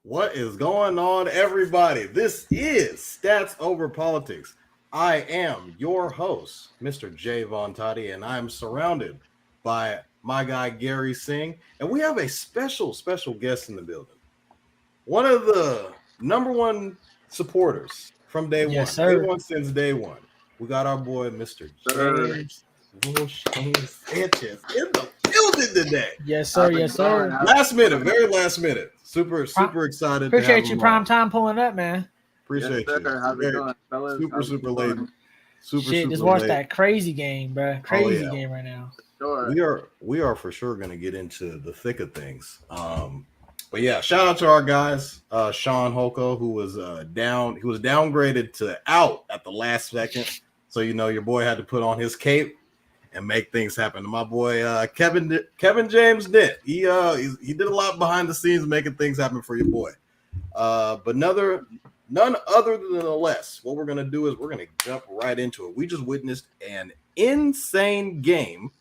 What is going on, everybody? This is Stats Over Politics. I am your host, Mr. Jaevon and I'm surrounded by my guy Gary Singh, and we have a special guest in the building. One of the number one supporters from day Yes, one, day sir. one since day one. We got our boy, Mr. Sir. James Sanchez in the building today. Yes, sir. How's it Yes, going? sir. Last minute, very last minute. Super Pri- excited to have Appreciate you him prime on. time pulling up, man. Appreciate Yes, you. sir. How's it Very going, fellas? super How's it super late. going? Shit, just Super watch late. that crazy game, bro. Oh Crazy yeah, game right now. Sure. we are for sure going to get into the thick of things. But yeah, shout out to our guys, Shaun Holko, who was down. He was downgraded to out at the last second, so your boy had to put on his cape and make things happen. And my boy Kevin James Dent, he did a lot behind the scenes making things happen for your boy. But none other than the less. What we're gonna do is we're gonna jump right into it. We just witnessed an insane game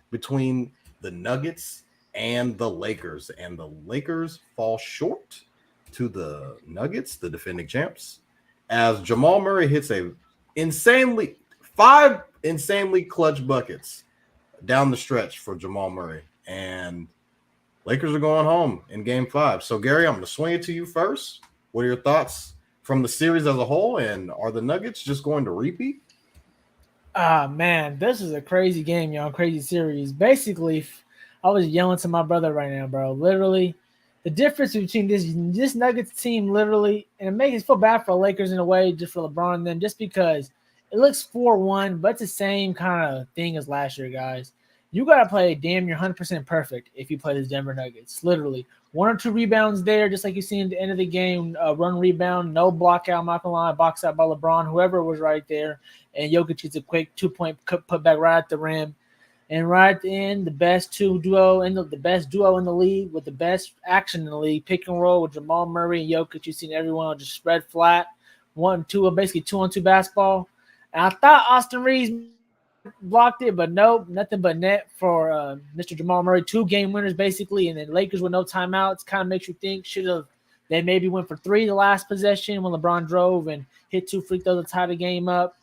between the Nuggets and the Lakers, and the Lakers fall short to the Nuggets, the defending champs, as Jamal Murray hits five insanely clutch buckets down the stretch for Jamal Murray, and Lakers are going home in Game 5. So Gary, I'm going to swing it to you first. What are your thoughts from the series as a whole, and are the Nuggets just going to repeat? Ah, man, this is a crazy game, y'all. Crazy series. Basically, I was yelling to my brother right now, bro. Literally, the difference between this Nuggets team, literally, and it makes me feel bad for the Lakers in a way, just for LeBron and them, just because it looks 4-1, but it's the same kind of thing as last year, guys. You got to play damn near 100% perfect if you play this Denver Nuggets. Literally, one or two rebounds there, just like you see at the end of the game. Run rebound, no block out, I'm not gonna lie, box out by LeBron, whoever was right there. And Jokic gets a quick 2-point put back right at the rim. And right at the end, the best duo in the league with the best action in the league, pick and roll with Jamal Murray and Jokic. You've seen everyone just spread flat, 1-2, basically 2-on-2 basketball. And I thought Austin Reeves blocked it, but nope, nothing but net for Mr. Jamal Murray. 2 game winners basically, and then Lakers with no timeouts. Kind of makes you think they maybe went for 3 the last possession when LeBron drove and hit 2 free throws to tie the game up.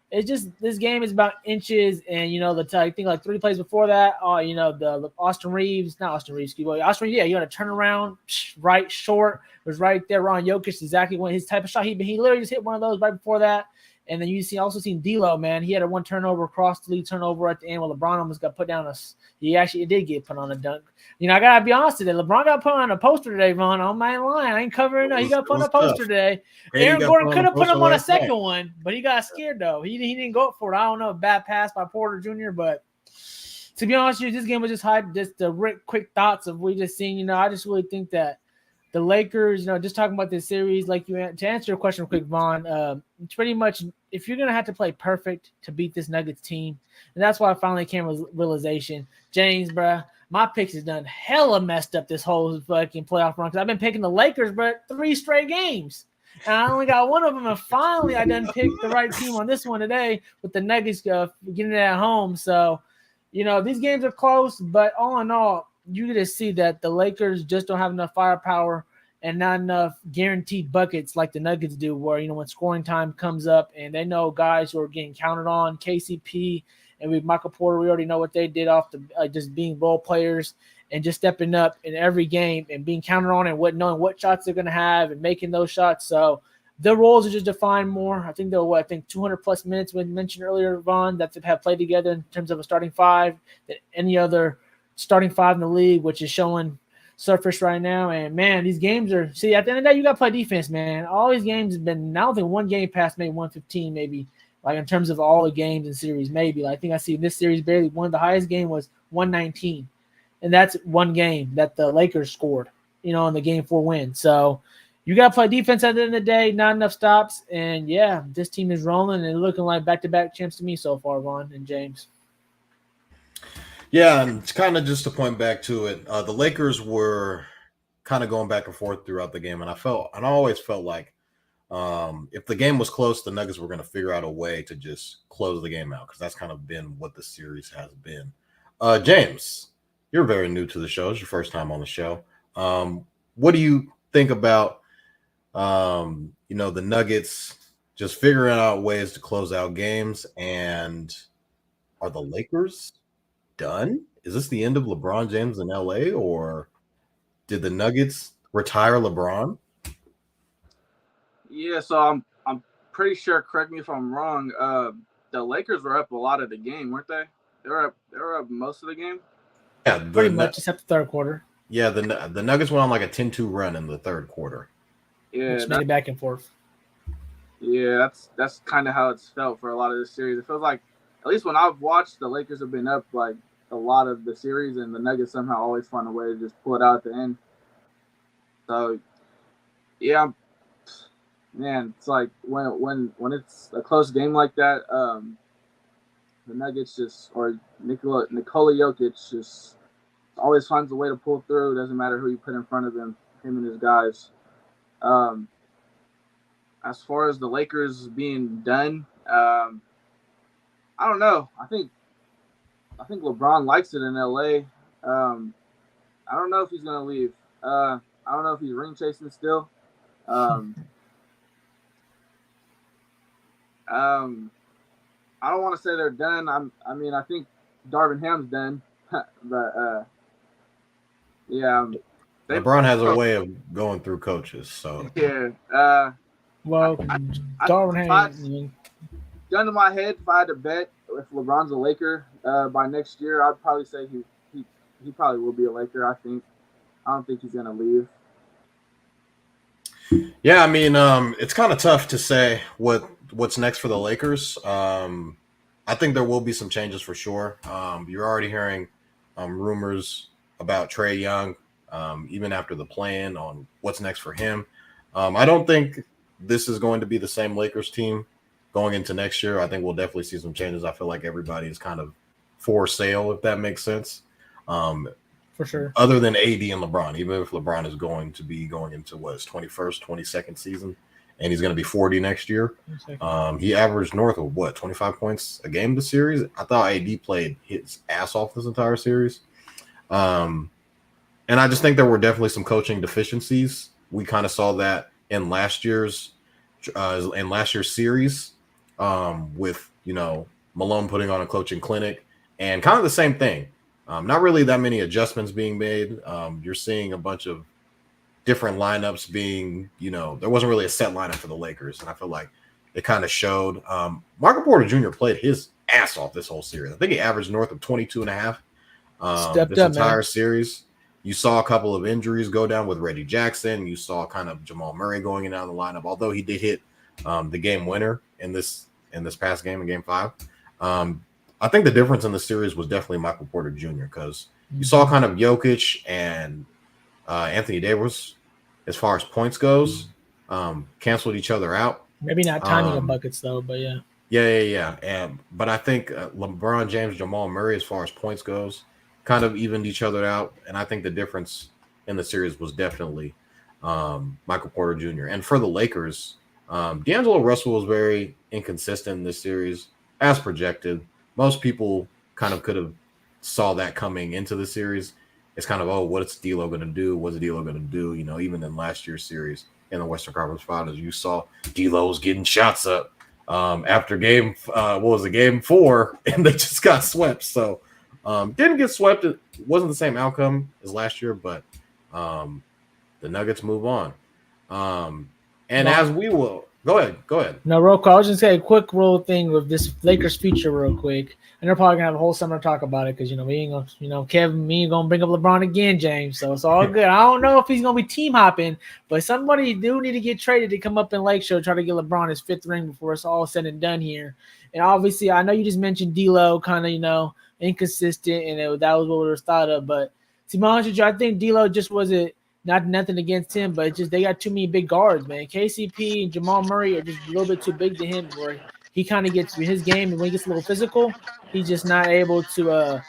It's just this game is about inches, and I think like 3 plays before that, the Austin Reeves, yeah, you got to turn around right short was right there. Ron Jokic, exactly what his type of shot. He literally just hit one of those right before that. And then also seen D'Lo, man. He had a 1 turnover across the lead turnover at the end where LeBron almost got put down. He did get put on a dunk. I gotta be honest today. LeBron got put on a poster today, Ron. On my line, I ain't covering. No, he got put on a poster today. Aaron Gordon could have put him on a second one, but he got scared though. He didn't go for it. I don't know, bad pass by Porter Jr. But to be honest with you, this game was just hype. Just the quick thoughts of we just seen. I just really think that the Lakers, just talking about this series, to answer your question quick, Vaughn, it's pretty much if you're going to have to play perfect to beat this Nuggets team, and that's why I finally came to realization, James, bro, my picks has done hella messed up this whole fucking playoff run because I've been picking the Lakers, but 3 straight games. And I only got one of them, and finally I done picked the right team on this one today with the Nuggets getting it at home. So, these games are close, but all in all, you just see that the Lakers just don't have enough firepower and not enough guaranteed buckets like the Nuggets do, where, when scoring time comes up and they know guys who are getting counted on, KCP and with Michael Porter, we already know what they did off the just being role players and just stepping up in every game and being counted on and knowing what shots they're going to have and making those shots. So their roles are just defined more. I think they're 200 plus minutes we mentioned earlier, Vaughn, that they have played together in terms of a starting 5 than any other starting 5 in the league, which is showing surface right now. And man, these games at the end of the day, you got to play defense, man. All these games have been, I don't think one game past maybe 115, maybe in terms of all the games and series, maybe. I think I see this series barely one of the highest game was 119. And that's one game that the Lakers scored, in the game 4 win. So you got to play defense at the end of the day, not enough stops. And yeah, this team is rolling and looking like back-to-back champs to me so far, Vaughn and James. Yeah, and it's kind of just to point back to it. The Lakers were kind of going back and forth throughout the game, and I always felt like if the game was close, the Nuggets were going to figure out a way to just close the game out because that's kind of been what the series has been. James, you're very new to the show. It's your first time on the show. What do you think about, the Nuggets just figuring out ways to close out games, and are the Lakers done? Is this the end of LeBron James in LA, or did the Nuggets retire LeBron? Yeah, so I'm pretty sure. Correct me if I'm wrong. The Lakers were up a lot of the game, weren't they? They were up most of the game. Yeah, Pretty much, except the third quarter. Yeah, the Nuggets went on like a 10-2 run in the third quarter. Yeah, which made it back and forth. Yeah, that's kind of how it's felt for a lot of this series. It feels like, at least when I've watched, the Lakers have been up like a lot of the series, and the Nuggets somehow always find a way to just pull it out at the end. So, yeah, man, it's like when it's a close game like that, the Nuggets or Nikola Jokic just always finds a way to pull through. It doesn't matter who you put in front of him and his guys. As far as the Lakers being done, I don't know. I think LeBron likes it in LA. I don't know if he's gonna leave. I don't know if he's ring chasing still. I don't want to say they're done. I think Darvin Ham's done, but yeah. LeBron has a way of going through coaches, so yeah. Darvin Ham. Gun to my head, if I had to bet, if LeBron's a Laker by next year, I'd probably say he probably will be a Laker. I don't think he's gonna leave. Yeah, I mean, it's kind of tough to say what's next for the Lakers. I think there will be some changes for sure. You're already hearing rumors about Trae Young, even after the plan on what's next for him. I don't think this is going to be the same Lakers team going into next year. I think we'll definitely see some changes. I feel like everybody is kind of for sale, if that makes sense. For sure. Other than AD and LeBron, even if LeBron is going to be going into his 21st, 22nd season, and he's going to be 40 next year. He averaged north of 25 points a game this series. I thought AD played his ass off this entire series. And I just think there were definitely some coaching deficiencies. We kind of saw that in last year's series with, Malone putting on a coaching clinic and kind of the same thing. Not really that many adjustments being made. You're seeing a bunch of different lineups being, there wasn't really a set lineup for the Lakers. And I feel like it kind of showed. Michael Porter Jr. played his ass off this whole series. I think he averaged north of 22 and a half this entire series. You saw a couple of injuries go down with Reggie Jackson. You saw kind of Jamal Murray going in and out of the lineup, although he did hit the game winner in this past game in Game 5. I think the difference in the series was definitely Michael Porter Jr. because you saw kind of Jokic and Anthony Davis, as far as points goes, canceled each other out. Maybe not timing of buckets though, but yeah. Yeah. But I think LeBron James, Jamal Murray, as far as points goes, kind of evened each other out. And I think the difference in the series was definitely Michael Porter Jr. And for the Lakers, D'Angelo Russell was very inconsistent in this series, as projected. Most people kind of could have saw that coming into the series. It's kind of, what's D'Lo going to do? What's D'Lo going to do? Even in last year's series in the Western Conference Finals, you saw D'Lo was getting shots up after game 4, and they just got swept. So didn't get swept. It wasn't the same outcome as last year, but the Nuggets move on. As we will. Go ahead. No, real quick. I was just going to say a quick little thing with this Lakers future real quick. And they're probably going to have a whole summer to talk about it because, we ain't going to, Kevin, me ain't going to bring up LeBron again, James. So it's all good. I don't know if he's going to be team hopping, but somebody do need to get traded to come up in Lakeshore, try to get LeBron his 5th ring before it's all said and done here. And obviously, I know you just mentioned D'Lo kind of, inconsistent, and that was what was thought of. But to be honest with you, I think D'Lo just wasn't. Not nothing against him, but it's just they got too many big guards, man. KCP and Jamal Murray are just a little bit too big to him, where he kind of gets his game, and when he gets a little physical, he's just not able to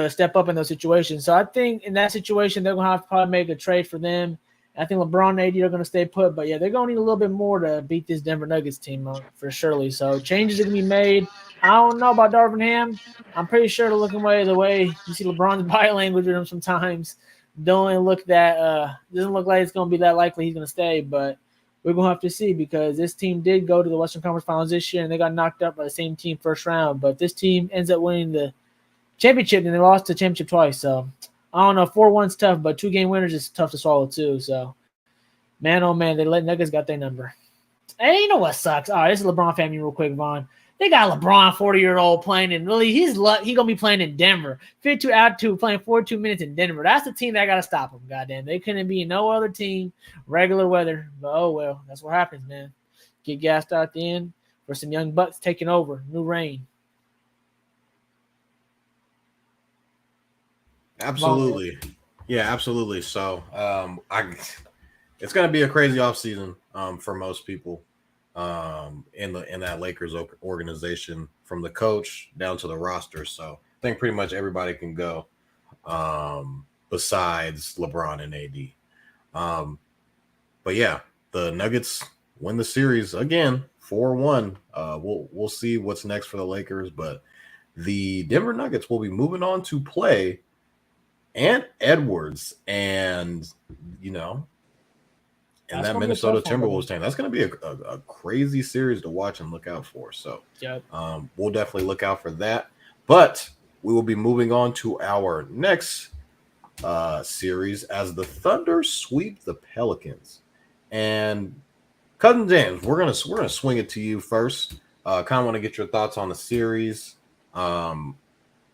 step up in those situations. So I think in that situation, they're gonna have to probably make a trade for them. I think LeBron and AD are gonna stay put, but yeah, they're gonna need a little bit more to beat this Denver Nuggets team for surely. So changes are gonna be made. I don't know about Darvin Ham. I'm pretty sure they're looking the way you see LeBron's body language with him sometimes. doesn't look like it's gonna be that likely he's gonna stay, but we're gonna have to see because this team did go to the Western Conference Finals this year and they got knocked out by the same team first round. But this team ends up winning the championship and they lost the championship twice. So I don't know, 4-1's tough, but 2-game winners is tough to swallow too. So man, oh man, they let Nuggets got their number. And you know what sucks? All right, this is LeBron family real quick, Vaughn. They got LeBron, 40-year-old, playing in really. He's going to be playing in Denver. 52 altitude, playing 42 minutes in Denver. That's the team that got to stop him. Goddamn, they couldn't be in no other team, regular weather. But oh well, that's what happens, man. Get gassed out at the end for some young bucks taking over. New reign. Absolutely, yeah, absolutely. So, it's going to be a crazy offseason for most people. In that Lakers organization, from the coach down to the roster. So I think pretty much everybody can go besides LeBron and AD. But yeah, the Nuggets win the series again, 4-1. We'll see what's next for the Lakers, but the Denver Nuggets will be moving on to play Ant Edwards and and that Minnesota Timberwolves team. That's going to be a crazy series to watch and look out for. So yep. We'll definitely look out for that. But we will be moving on to our next series as the Thunder sweep the Pelicans. And Cousin James, we're gonna swing it to you first. Kind of want to get your thoughts on the series. A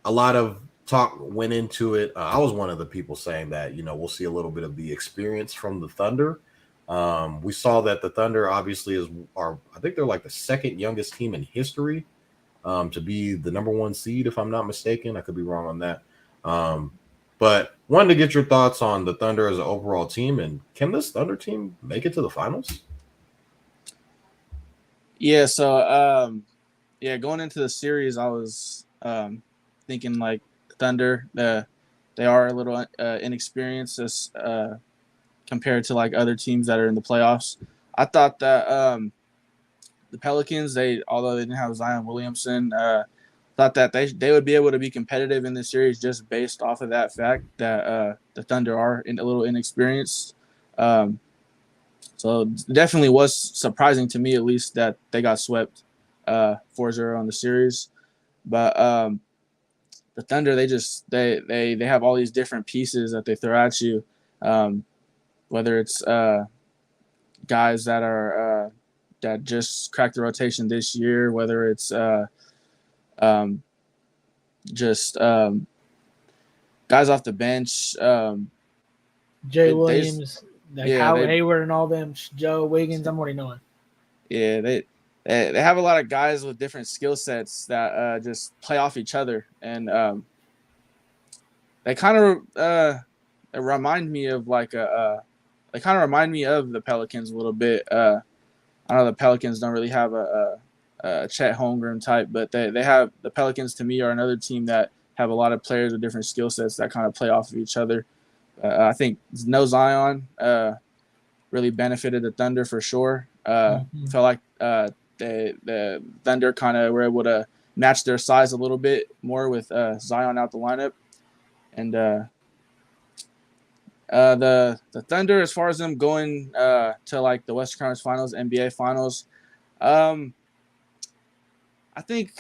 lot of talk went into it. I was one of the people saying that we'll see a little bit of the experience from the Thunder. We saw that the Thunder obviously I think they're like the second youngest team in history to be the number 1 seed, if I'm not mistaken. I could be wrong on that. But wanted to get your thoughts on the Thunder as an overall team, and can this Thunder team make it to the finals? Yeah, so going into the series, I was thinking like Thunder, they are a little inexperienced as compared to like other teams that are in the playoffs. I thought that the Pelicans, although they didn't have Zion Williamson, thought that they would be able to be competitive in this series just based off of that fact that the Thunder are a little inexperienced. So it definitely was surprising to me, at least, that they got swept 4-0 on the series. But the Thunder, they have all these different pieces that they throw at you. Whether it's guys that are that just cracked the rotation this year, whether it's just guys off the bench. Jay Williams, Howard Hayward, and all them. Joe Wiggins, I'm already knowing. Yeah, they have a lot of guys with different skill sets that just play off each other, and they kind of remind me of they kind of remind me of the Pelicans a little bit. I know the Pelicans don't really have a Chet Holmgren type, but they have the Pelicans. To me, are another team that have a lot of players with different skill sets that kind of play off of each other. I think no Zion really benefited the Thunder for sure. Felt like the Thunder kind of were able to match their size a little bit more with Zion out the lineup, and the Thunder, as far as them going to like the Western Conference Finals, NBA Finals, I think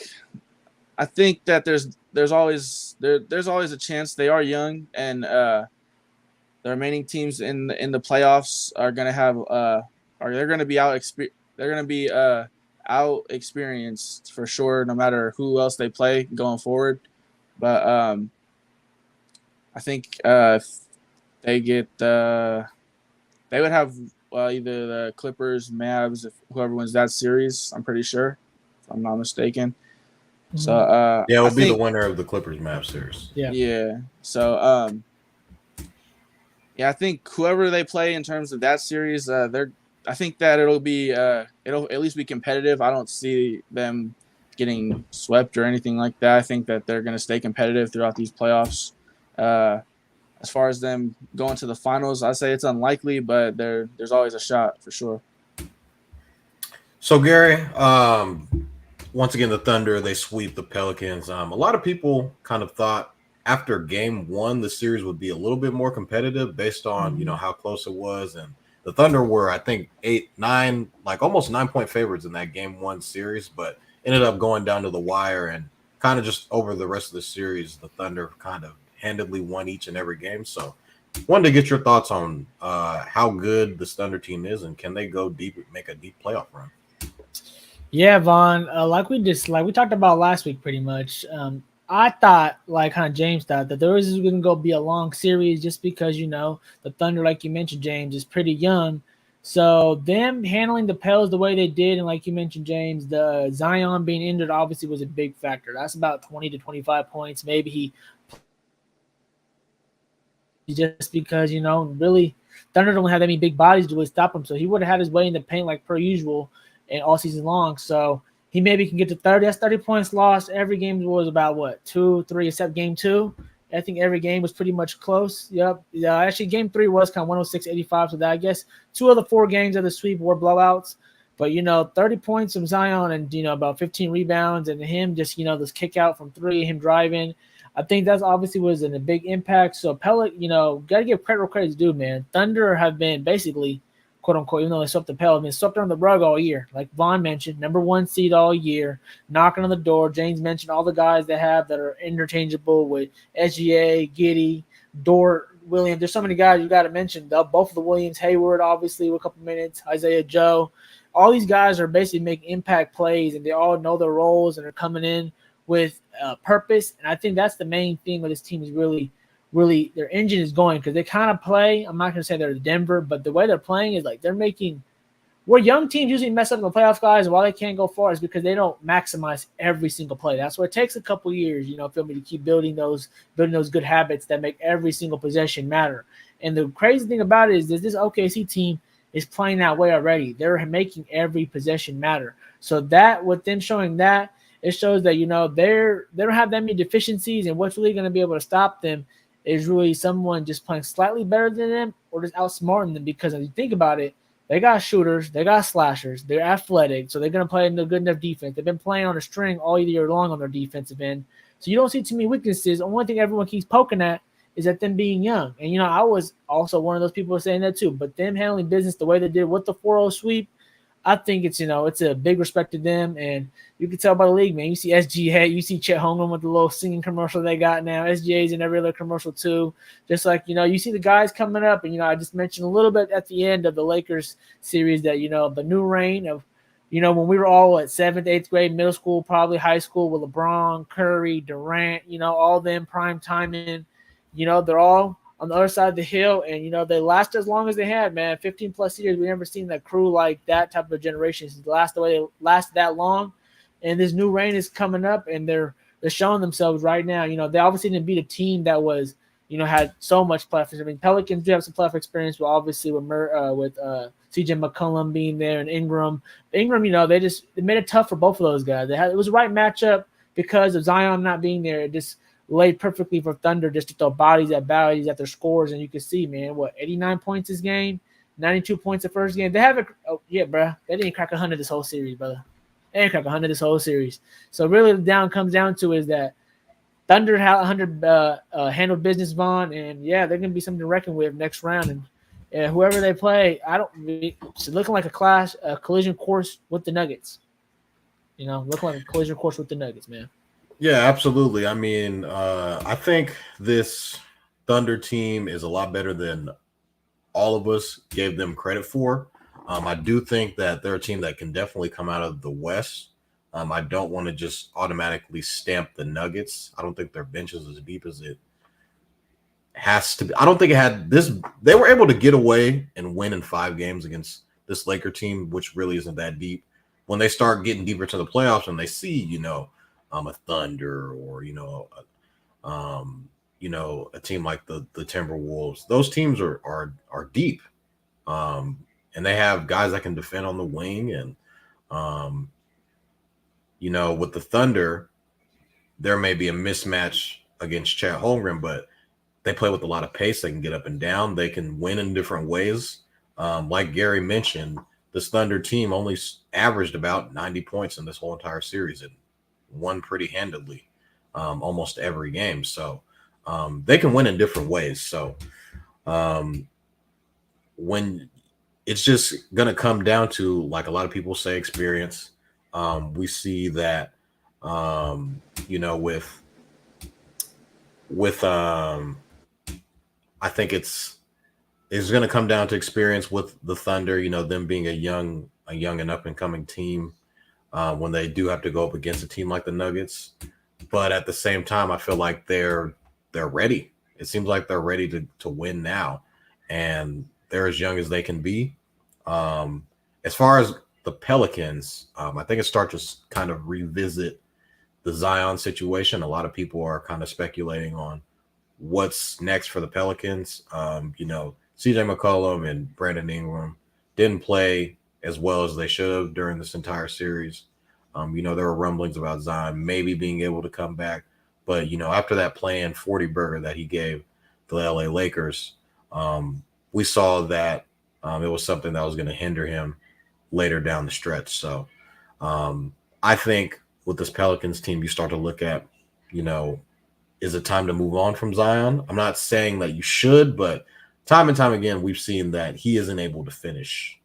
that there's always a chance. They are young, and the remaining teams in the playoffs are going to have they're going to be out experienced for sure, no matter who else they play going forward. But I think if they get they would have either the Clippers, Mavs, if whoever wins that series. I'm pretty sure, if I'm not mistaken. So it will be the winner of the Clippers Mavs series. Yeah. So I think whoever they play in terms of that series, I think that it'll at least be competitive. I don't see them getting swept or anything like that. I think that they're going to stay competitive throughout these playoffs. As far as them going to the finals, I say it's unlikely, but there's always a shot for sure. So Gary, once again, the Thunder, they sweep the Pelicans. A lot of people kind of thought after game one, the series would be a little bit more competitive based on, how close it was. And the Thunder were, I think, 8-9, like almost 9-point favorites in that game one series, but ended up going down to the wire and kind of just over the rest of the series, the Thunder kind of handedly won each and every game. So wanted to get your thoughts on how good this Thunder team is and can they go deep, make a deep playoff run? Yeah, Vaughn. Like we talked about last week, pretty much. I thought, like kind of James thought, that there was going to go be a long series just because the Thunder, like you mentioned, James, is pretty young. So them handling the Pels the way they did, and like you mentioned, James, the Zion being injured obviously was a big factor. That's about 20 to 25 points. Maybe he just because really Thunder don't have that many big bodies to really stop him, so he would have had his way in the paint like per usual and all season long. So he maybe can get to 30. That's 30 points lost. Every game was about what 2, 3, except game 2. I think every game was pretty much close. Yep. Yeah. Actually, game 3 was kind of 106-85. So that I guess 2 of the 4 games of the sweep were blowouts. But 30 points from Zion and about 15 rebounds and him just this kick out from 3, him driving. I think that's obviously was a big impact. So got to give credit where credit's due, man. Thunder have been basically, quote unquote, even though they swept the Pels, been swept under the rug all year. Like Vaughn mentioned, number 1 seed all year, knocking on the door. James mentioned all the guys they have that are interchangeable with SGA, Giddey, Dort, Williams. There's so many guys you got to mention. Both of the Williams, Hayward, obviously, with a couple minutes, Isaiah Joe. All these guys are basically making impact plays, and they all know their roles and are coming in with purpose. And I think that's the main thing with this team is really their engine is going because they kind of play. I'm not going to say they're Denver, but the way they're playing is like they're making where young teams usually mess up in the playoff, guys, why they can't go far is because they don't maximize every single play. That's why it takes a couple years, feel me, to keep building those good habits that make every single possession matter. And the crazy thing about it is this OKC team is playing that way already. They're making every possession matter. So that with them showing that, it shows that they don't have that many deficiencies, and what's really going to be able to stop them is really someone just playing slightly better than them or just outsmarting them. Because if you think about it, they got shooters, they got slashers, they're athletic, so they're going to play in a good enough defense. They've been playing on a string all year long on their defensive end, so you don't see too many weaknesses. The only thing everyone keeps poking at is that them being young. And I was also one of those people saying that too. But them handling business the way they did with the 4-0 sweep, I think it's it's a big respect to them, and you can tell by the league, man. You see SGA, you see Chet Holmgren with the little singing commercial they got now. SGA's in every other commercial too. Just like you see the guys coming up, and I just mentioned a little bit at the end of the Lakers series that the new reign of when we were all at 7th, 8th grade, middle school, probably high school with LeBron, Curry, Durant, all them prime timing. They're all on the other side of the hill, and they last as long as they had, man. 15 plus years, we've never seen a crew like that type of generation last the way they last that long. And this new reign is coming up, and they're showing themselves right now. They obviously didn't beat a team that was had so much playoff experience. I mean, Pelicans do have some playoff experience, but obviously with CJ McCollum being there and Ingram, they made it tough for both of those guys. It was the right matchup because of Zion not being there. It just laid perfectly for Thunder just to throw bodies at their scores, and you can see, man, 89 points this game, 92 points the first game. They haven't. Oh yeah, bro, they didn't crack 100 this whole series, brother. They didn't crack 100 this whole series. So really, the comes down to is that Thunder had 100 handled business, Vaughn, and yeah, they're gonna be something to reckon with next round. And whoever they play, it's looking like a collision course with the Nuggets. Looking like a collision course with the Nuggets, man. Yeah, absolutely. I mean, I think this Thunder team is a lot better than all of us gave them credit for. I do think that they're a team that can definitely come out of the West. I don't want to just automatically stamp the Nuggets. I don't think their bench is as deep as it has to be. I don't think it had this. They were able to get away and win in 5 games against this Laker team, which really isn't that deep. When they start getting deeper to the playoffs and they see, a Thunder or a team like the Timberwolves, those teams are deep, and they have guys that can defend on the wing. And with the Thunder, there may be a mismatch against Chet Holmgren, but they play with a lot of pace. They can get up and down. They can win in different ways. Like Gary mentioned, this Thunder team only averaged about 90 points in this whole entire series and won pretty handedly almost every game. So They can win in different ways. So when it's just going to come down to, like a lot of people say, experience. We see that, with I think it's going to come down to experience with the Thunder. Them being a young and up and coming team. When they do have to go up against a team like the Nuggets, but at the same time, I feel like they're ready. It seems like they're ready to win now, and they're as young as they can be. As far as the Pelicans, I think it starts to kind of revisit the Zion situation. A lot of people are kind of speculating on what's next for the Pelicans. CJ McCollum and Brandon Ingram didn't play as well as they should have during this entire series. There were rumblings about Zion maybe being able to come back. But, after that play-in 40 burger that he gave the LA Lakers, we saw that it was something that was going to hinder him later down the stretch. So I think with this Pelicans team, you start to look at, is it time to move on from Zion? I'm not saying that you should, but time and time again, we've seen that he isn't able to finish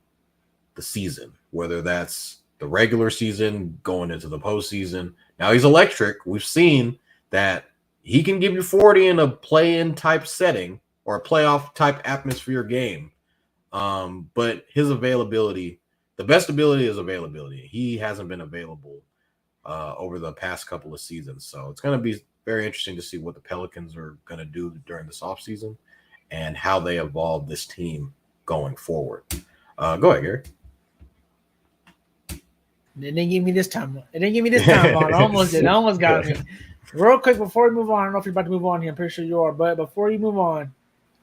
the season, whether that's the regular season going into the postseason. Now he's electric. We've seen that he can give you 40 in a play-in type setting or a playoff type atmosphere game. But his availability, the best ability is availability. He hasn't been available over the past couple of seasons. So it's going to be very interesting to see what the Pelicans are going to do during this offseason and how they evolve this team going forward. Go ahead, Gary. It didn't give me this time. Vaughn. Almost did. Almost got me. Real quick before we move on, I don't know if you're about to move on here. I'm pretty sure you are. But before you move on,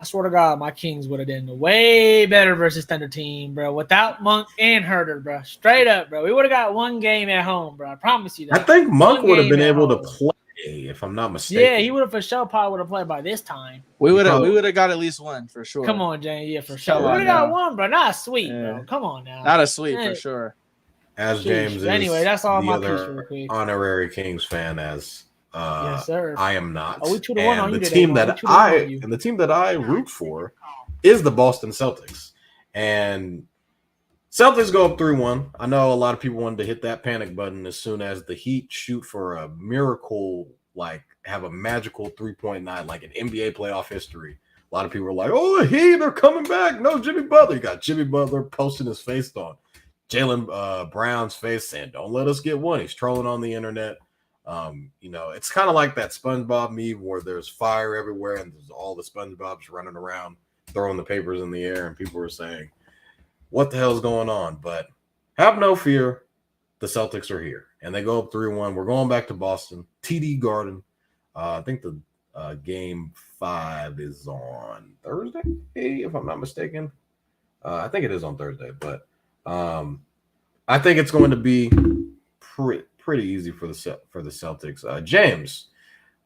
I swear to God, my Kings would have done way better versus Thunder team, bro. Without Monk and Herter, bro. Straight up, bro. We would have got one game at home, bro. I promise you that. I think Monk would have been able to play, if I'm not mistaken. Yeah, he would have for sure probably would have played by this time. We would have got at least one for sure. Come on, Jay. Yeah, for sure. We would have got one, bro. Not a sweep, bro. Come on now. Not a sweep for sure. As James is anyway, that's all the my other honorary Kings fan, as yes, sir. I am not. Oh, we 2-1 on you the today, team that I root for is the Boston Celtics. And Celtics go up 3-1. I know a lot of people wanted to hit that panic button as soon as the Heat shoot for a miracle, like have a magical 3.9, like an NBA playoff history. A lot of people were like, "Oh, the Heat, they're coming back." No, Jimmy Butler. You got Jimmy Butler posting his face on Jaylen Brown's face saying, "Don't let us get one." He's trolling on the internet. It's kind of like that SpongeBob meme where there's fire everywhere and there's all the SpongeBobs running around throwing the papers in the air, and people are saying, "What the hell's going on?" But have no fear, the Celtics are here, and they go up 3-1. We're going back to Boston, TD Garden. I think the game 5 is on Thursday, if I'm not mistaken. I think it is on Thursday, but I think it's going to be pretty easy for the Celtics. James,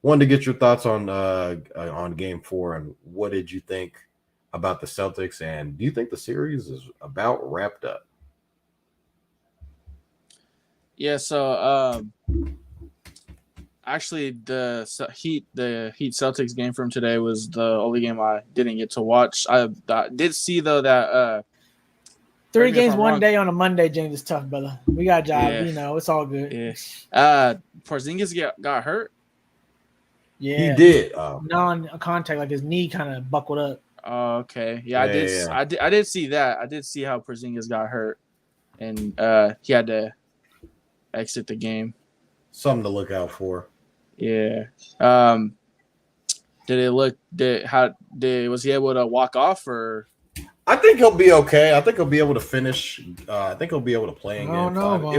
wanted to get your thoughts on Game 4, and what did you think about the Celtics, and do you think the series is about wrapped up? Yeah, so actually the Heat Celtics game from today was the only game I didn't get to watch. I did see though that 3 games one day on a Monday, James, is tough, brother. We got a job, it's all good. Yeah. Porzingis got hurt. Yeah, he did. Non-contact, like his knee kind of buckled up. Oh, okay. Yeah, I did see that. I did see how Porzingis got hurt, and he had to exit the game. Something to look out for. Yeah. Was he able to walk off, or? I think he'll be okay. I think he'll be able to finish. I think he'll be able to play in Game 5.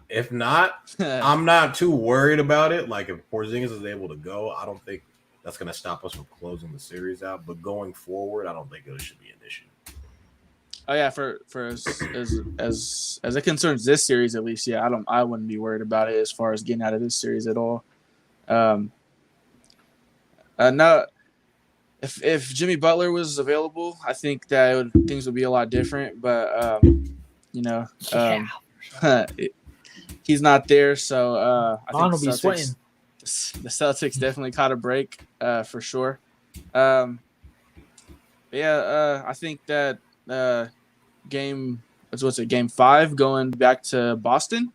If not, I'm not too worried about it. Like if Porzingis is able to go, I don't think that's going to stop us from closing the series out. But going forward, I don't think it should be an issue. Oh yeah, for as it concerns this series at least, yeah, I wouldn't be worried about it as far as getting out of this series at all. No. If Jimmy Butler was available, I think that things would be a lot different. But he's not there, so I think will be sweating. The the Celtics definitely caught a break for sure. I think that game game 5 going back to Boston,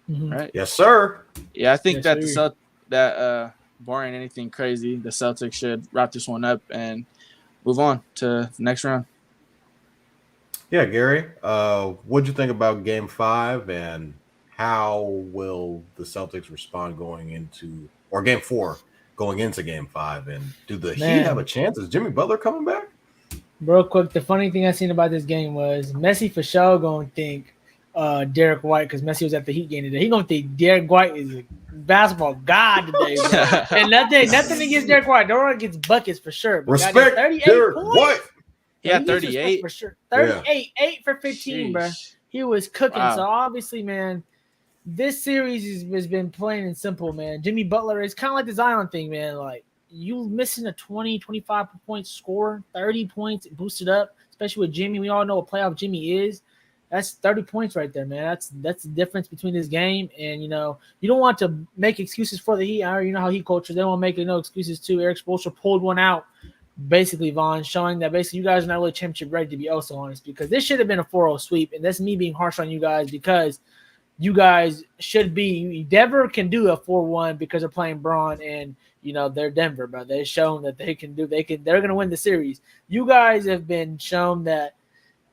right? Yes, sir. Yeah, I think Yes, sir. barring anything crazy, the Celtics should wrap this one up and move on to the next round. Yeah, Gary. What'd you think about Game 5, and how will the Celtics respond going into Game 4 going into Game 5? And do the Heat have a Man, chance? Is Jimmy Butler coming back? real quick, the funny thing I seen about this game was Messi for sure gonna think Derek White, because Messi was at the Heat game today. He gonna think Derek White is a basketball god today, bro. And nothing against Derek White. Don't against buckets for sure. But Respect 38 Derek points. White. Yeah, He needs respect 38 for sure. 38, 8 for 15, bro. Sheesh. He was cooking. Wow. So obviously, man, this series has been plain and simple, man. Jimmy Butler is kind of like the Zion thing, man. Like, you missing a 20, 25 point score, 30 points boosted up, especially with Jimmy. We all know what playoff Jimmy is. That's 30 points right there, man. That's the difference between this game. And, you don't want to make excuses for the Heat. I already know how Heat culture. They don't want to make no excuses too. Eric Spoelstra pulled one out, basically, Vaughn, showing that basically you guys are not really championship ready, to be also honest, because this should have been a 4-0 sweep. And that's me being harsh on you guys, because you guys should be. Denver can do a 4-1 because they're playing Braun, and they're Denver, but they've shown that they can do. They're going to win the series. You guys have been shown that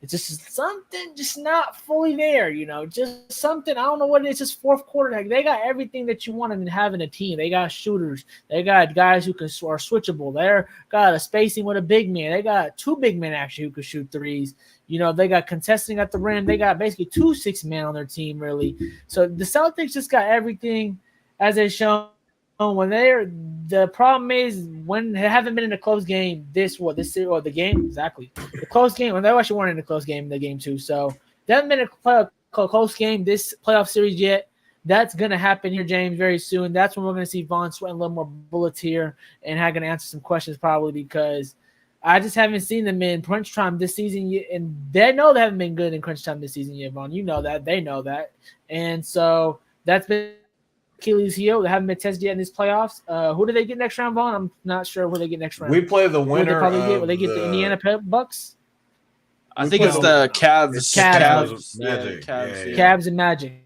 it's just something, just not fully there. Just something. I don't know what it is. Just fourth quarter. Like, they got everything that you want to have in a team. They got shooters. They got guys who are switchable. They got a spacing with a big man. They got 2 big men actually who could shoot threes. They got contesting at the rim. They got basically 2 6-men on their team, really. So the Celtics just got everything as they've shown. The problem is when they haven't been in a close game the close game, when they actually weren't in a close game in the game 2. So they haven't been in a close game this playoff series yet. That's going to happen here, James, very soon. That's when we're going to see Vaughn sweating a little more bullets here and going to answer some questions probably, because I just haven't seen them in crunch time this season yet, and they know they haven't been good in crunch time this season yet, Vaughn. You know that. They know that. And so that's been Achilles heel. They haven't been tested yet in these playoffs. Who do they get next round, Vaughn? I'm not sure who they get next round. We play the winner. Will they get the Indiana Bucks? I think it's the Cavs. Magic. Cavs and Magic.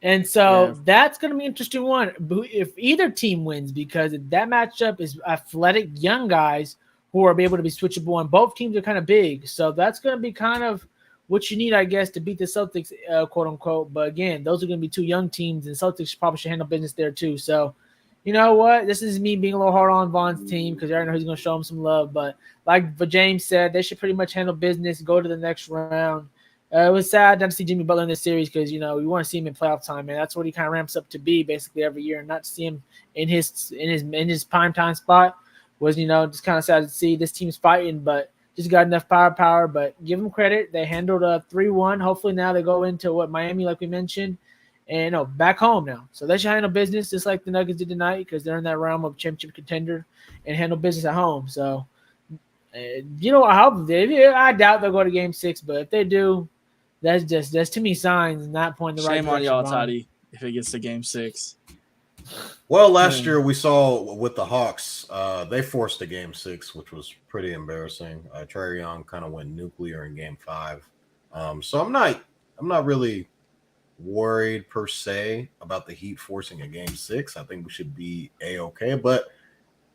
And so that's going to be an interesting one if either team wins, because that matchup is athletic young guys who are able to be switchable, and both teams are kind of big. So that's going to be kind of what you need, I guess, to beat the Celtics, quote unquote. But again, those are going to be 2 young teams, and Celtics probably should handle business there too. So, you know what? This is me being a little hard on Vaughn's team, because I already know he's going to show him some love. But like James said, they should pretty much handle business, go to the next round. It was sad not to see Jimmy Butler in this series, because we want to see him in playoff time, man. That's what he kind of ramps up to be basically every year, and not to see him in his prime time spot was just kind of sad to see. This team's fighting, but just got enough power. But give them credit. They handled a 3-1. Hopefully now they go into Miami, like we mentioned, and back home now. So they should handle business just like the Nuggets did tonight, because they're in that realm of championship contender, and handle business at home. So, I doubt they'll go to Game 6, but if they do, that's too many signs not pointing the right direction. Shame on y'all, Toddy, if it gets to Game 6. Well, last year we saw with the Hawks, they forced a Game 6, which was pretty embarrassing. Trae Young kind of went nuclear in Game 5, so I'm not really worried per se about the Heat forcing a Game 6. I think we should be a-okay, but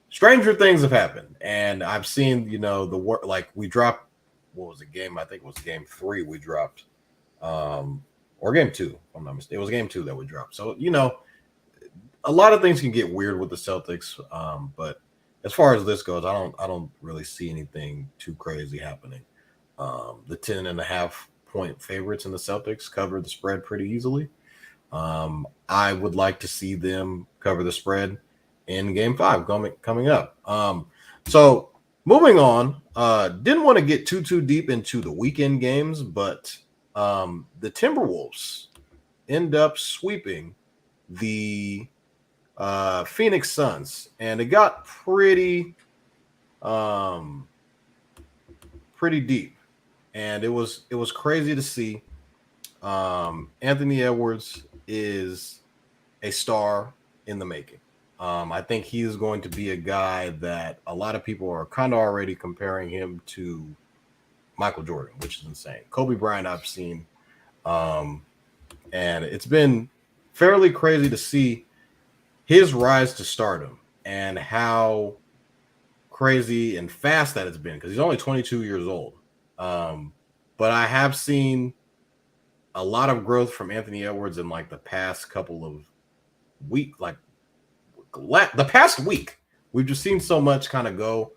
stranger things have happened, and I've seen the work. Like, we dropped, what was it, game? I think it was Game 3 we dropped, or Game 2. If I'm not mistaken, it was Game 2 that we dropped. So a lot of things can get weird with the Celtics, but as far as this goes, I don't really see anything too crazy happening. The 10.5 point favorites in the Celtics cover the spread pretty easily. I would like to see them cover the spread in Game 5 coming up. So moving on, didn't want to get too deep into the weekend games, but the Timberwolves end up sweeping the Phoenix Suns, and it got pretty deep, and it was crazy to see. Anthony Edwards is a star. in the making. I think he is going to be a guy that a lot of people are kind of already comparing him to Michael Jordan, which is insane. Kobe Bryant, I've seen, and it's been fairly crazy to see his rise to stardom and how crazy and fast that it's been because he's only 22 years old. But I have seen a lot of growth from Anthony Edwards in like the past couple of the past week. We've just seen so much kind of go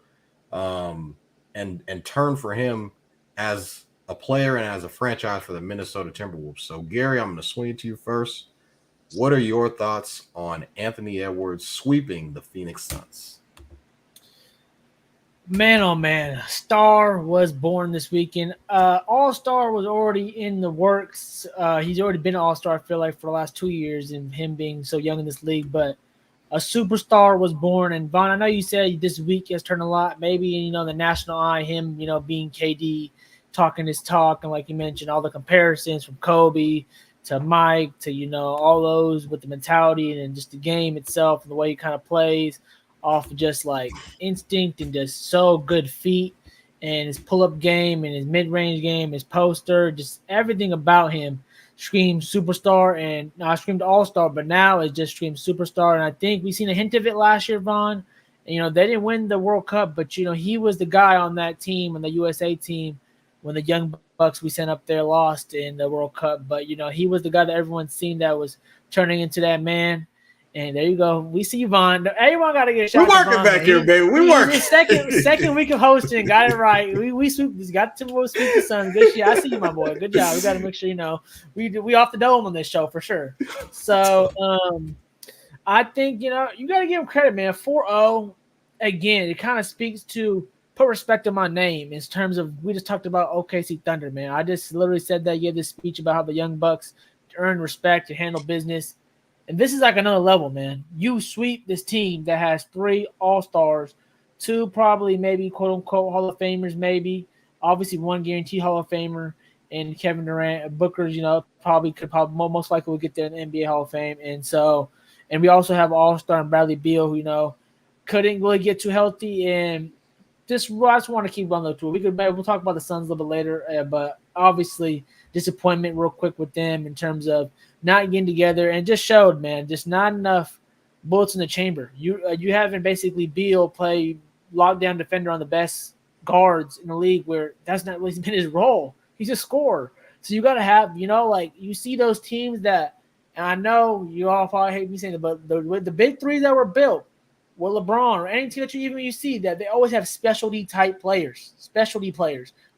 and turn for him as a player and as a franchise for the Minnesota Timberwolves. So, Gary, I'm going to swing it to you first. What are your thoughts on Anthony Edwards sweeping the Phoenix Suns? Man, oh man, star was born this weekend. All-star was already in the works. He's already been an all-star, I feel like, for the last 2 years, and him being so young in this league. But a superstar was born. And Vaughn, I know you said this week has turned a lot. Maybe, the national eye, him, being KD, talking his talk, and like you mentioned, all the comparisons from Kobe to Mike to, all those with the mentality and just the game itself and the way he kind of plays off of just like instinct and just so good feet and his pull-up game and his mid-range game, his poster, just everything about him screams superstar. And I screamed all-star, but now it just screams superstar. And I think we've seen a hint of it last year, Vaughn. And, they didn't win the World Cup, but, he was the guy on that team, on the USA team, when the young Bucks we sent up there lost in the World Cup. But, he was the guy that everyone's seen that was turning into that man. And there you go. We see you, Vaughn. Everyone got to get a shot. We're working back here, baby. We working. Second week of hosting. Got it right. We swooped. Got Timberwolves sweep the Suns. Good shit. I see you, my boy. Good job. We got to make sure we off the dome on this show for sure. So I think you got to give him credit, man. 4-0. Again, it kind of speaks to put respect on my name in terms of we just talked about OKC Thunder, man. I just literally said that. You had this speech about how the young Bucks earn respect to handle business. And this is like another level, man. You sweep this team that has 3 all-stars, 2 probably maybe quote-unquote Hall of Famers maybe, obviously 1 guaranteed Hall of Famer, and Kevin Durant. Booker's, probably most likely will get there in the NBA Hall of Fame. And we also have all-star and Bradley Beal who, couldn't really get too healthy. And I just want to keep on the tour. We'll talk about the Suns a little bit later, but obviously disappointment real quick with them in terms of not getting together, and just showed, man, just not enough bullets in the chamber. You haven't basically Beal play lockdown defender on the best guards in the league where that's not really been his role. He's a scorer. So you got to have, you see those teams that, and I know you all probably hate me saying it, but the big 3 that were built, with LeBron or any team that you see that they always have specialty players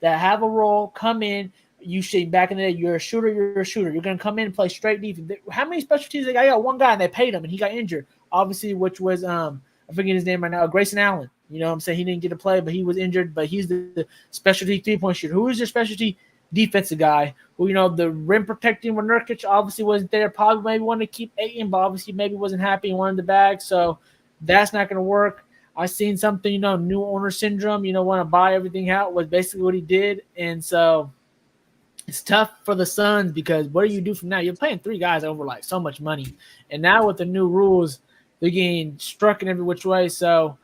that have a role, come in. You should back in the day, you're a shooter. You're going to come in and play straight defense. How many special teams they got? I got one guy and they paid him and he got injured, obviously, which was I forget his name right now, Grayson Allen. You know what I'm saying? He didn't get to play, but he was injured. But he's the specialty 3-point shooter. Who is your specialty defensive guy? Who, the rim protecting when Nurkic obviously wasn't there. Probably maybe wanted to keep Ayton, but obviously maybe wasn't happy and wanted the bag. So that's not going to work. I seen something, new owner syndrome, want to buy everything out was basically what he did. And so it's tough for the Suns because what do you do from now? You're playing 3 guys over like so much money. And now with the new rules, they're getting struck in every which way. So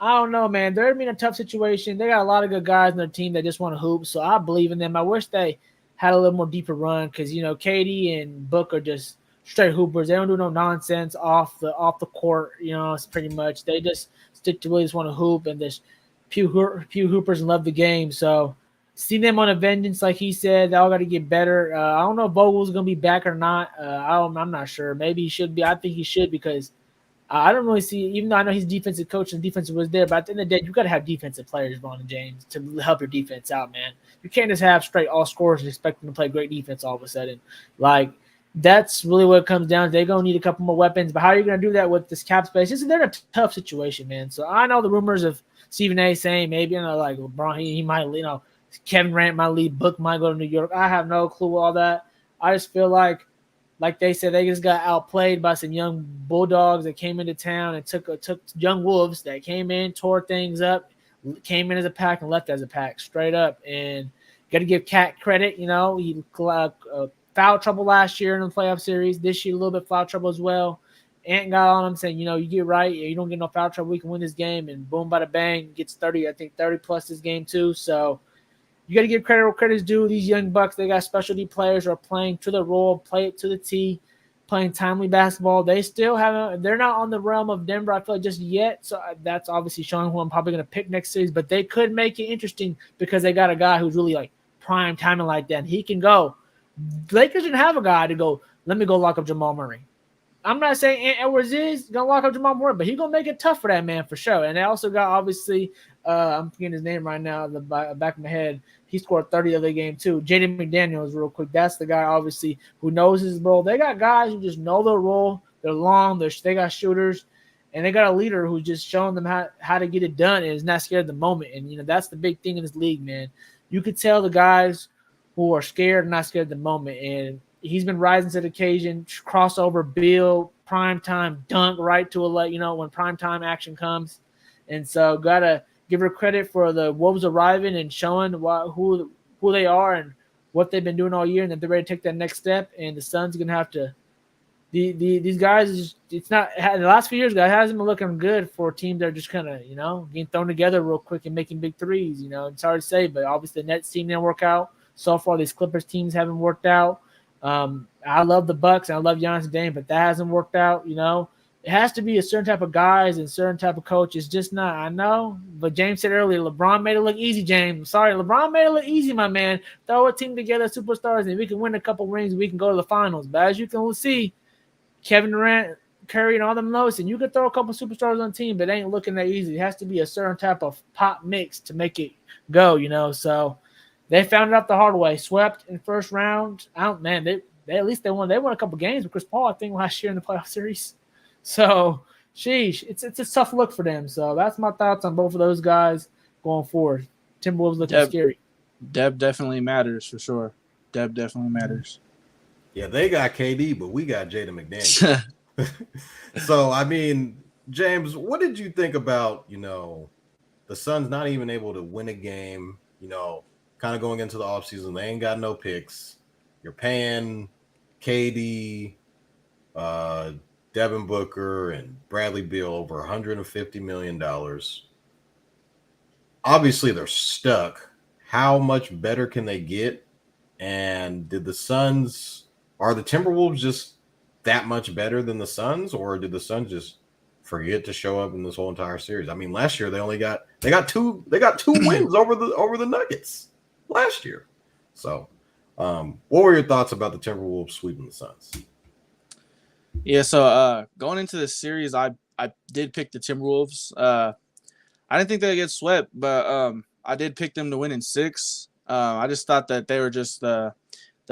I don't know, man. They're in a tough situation. They got a lot of good guys on their team that just want to hoop. So I believe in them. I wish they had a little more deeper run because, KD and Book are just straight hoopers. They don't do no nonsense off the court. It's pretty much they just stick to really just want to hoop and just pew hoopers and love the game. So see them on a vengeance, like he said. They all got to get better. I don't know if Vogel's going to be back or not. I'm not sure. Maybe he should be. I think he should because I don't really see, even though I know he's defensive coach and defensive was there, but at the end of the day, you got to have defensive players, Vaughn and James, to help your defense out, man. You can't just have straight all scorers and expect them to play great defense all of a sudden. Like, that's really what it comes down to. They're going to need a couple more weapons, but how are you going to do that with this cap space? They're in a tough situation, man. So I know the rumors of Stephen A. saying maybe, like LeBron, he might, Kevin Durant might leave, Book might go to New York. I have no clue all that. I just feel like they said, they just got outplayed by some young Bulldogs that came into town and took young Wolves that came in, tore things up, came in as a pack and left as a pack, straight up. And got to give Cat credit. He foul trouble last year in the playoff series. This year, a little bit foul trouble as well. Ant got on him saying, you get right, you don't get no foul trouble, we can win this game, and boom, bada bang, gets 30 plus this game too. So you got to give credit where credit's due. These young Bucks, they got specialty players who are playing to the role, play it to the T, playing timely basketball. They still haven't. They're not on the realm of Denver, I feel like, just yet. So that's obviously Shaun, who I'm probably going to pick next series. But they could make it interesting because they got a guy who's really like prime timing like that. And he can go. Lakers didn't have a guy to go, let me go lock up Jamal Murray. I'm not saying Ant Edwards is going to lock up Jamal Murray, but he's going to make it tough for that man for sure. And they also got, obviously, I'm forgetting his name right now, the back of my head. He scored 30 the other game too. Jaden McDaniels, real quick. That's the guy, obviously, who knows his role. They got guys who just know their role. They're long. They got shooters. And they got a leader who's just showing them how to get it done and is not scared of the moment. And, that's the big thing in this league, man. You could tell the guys who are scared and not scared of the moment. And he's been rising to the occasion, crossover, build, prime time, dunk right to when prime time action comes. And so got to give her credit for the Wolves arriving and showing who they are and what they've been doing all year, and that they're ready to take that next step. And the Suns are going to have to these guys, it's not the last few years, guys, hasn't been looking good for teams that are just kind of, getting thrown together real quick and making big threes. It's hard to say, but obviously the Nets team didn't work out. So far, these Clippers teams haven't worked out. I love the Bucks and I love Giannis and Dame, but that hasn't worked out. It has to be a certain type of guys and certain type of coaches. Just not. I know, but James said earlier, LeBron made it look easy. James, sorry, LeBron made it look easy, my man. Throw a team together, superstars, and we can win a couple rings. We can go to the finals. But as you can see, Kevin Durant, Curry, and all them notes, and you can throw a couple superstars on the team, but it ain't looking that easy. It has to be a certain type of pop mix to make it go. So they found it out the hard way. Swept in first round. They at least they won. They won a couple games with Chris Paul, I think, last year in the playoff series. So, sheesh, it's a tough look for them. So that's my thoughts on both of those guys going forward. Timberwolves looking scary. Deb definitely matters for sure. Deb definitely matters. Yeah, they got KD, but we got Jaden McDaniels. So, James, what did you think about, the Suns not even able to win a game, kind of going into the offseason? They ain't got no picks. You're paying KD, Devin Booker, and Bradley Beal over $150 million. Obviously, they're stuck. How much better can they get? And are the Timberwolves just that much better than the Suns, or did the Suns just forget to show up in this whole entire series? Last year they got two wins over the Nuggets last year. So, what were your thoughts about the Timberwolves sweeping the Suns? Yeah, so going into this series, I did pick the Timberwolves. I didn't think they'd get swept, but I did pick them to win in 6. I just thought that they were just the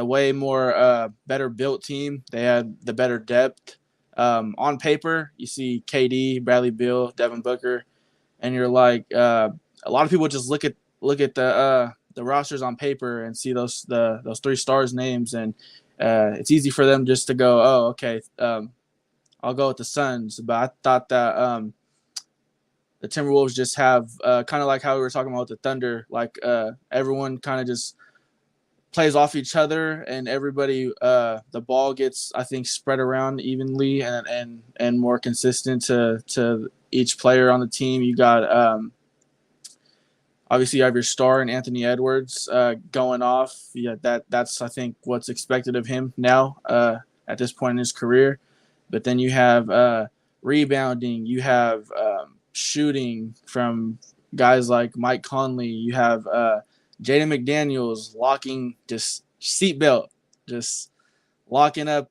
way more better built team. They had the better depth. On paper, you see KD, Bradley Beal, Devin Booker, and you're like, a lot of people just look at the rosters on paper and see those 3 stars names, and it's easy for them just to go, oh, okay, I'll go with the Suns. But I thought that the Timberwolves just have kind of like how we were talking about with the Thunder, like everyone kind of just plays off each other, and everybody the ball gets, I think, spread around evenly and more consistent to each player on the team. You got obviously you have your star in Anthony Edwards going off. Yeah, that's I think what's expected of him now at this point in his career. But then you have rebounding, you have shooting from guys like Mike Conley. You have Jaden McDaniels locking, just seatbelt, just locking up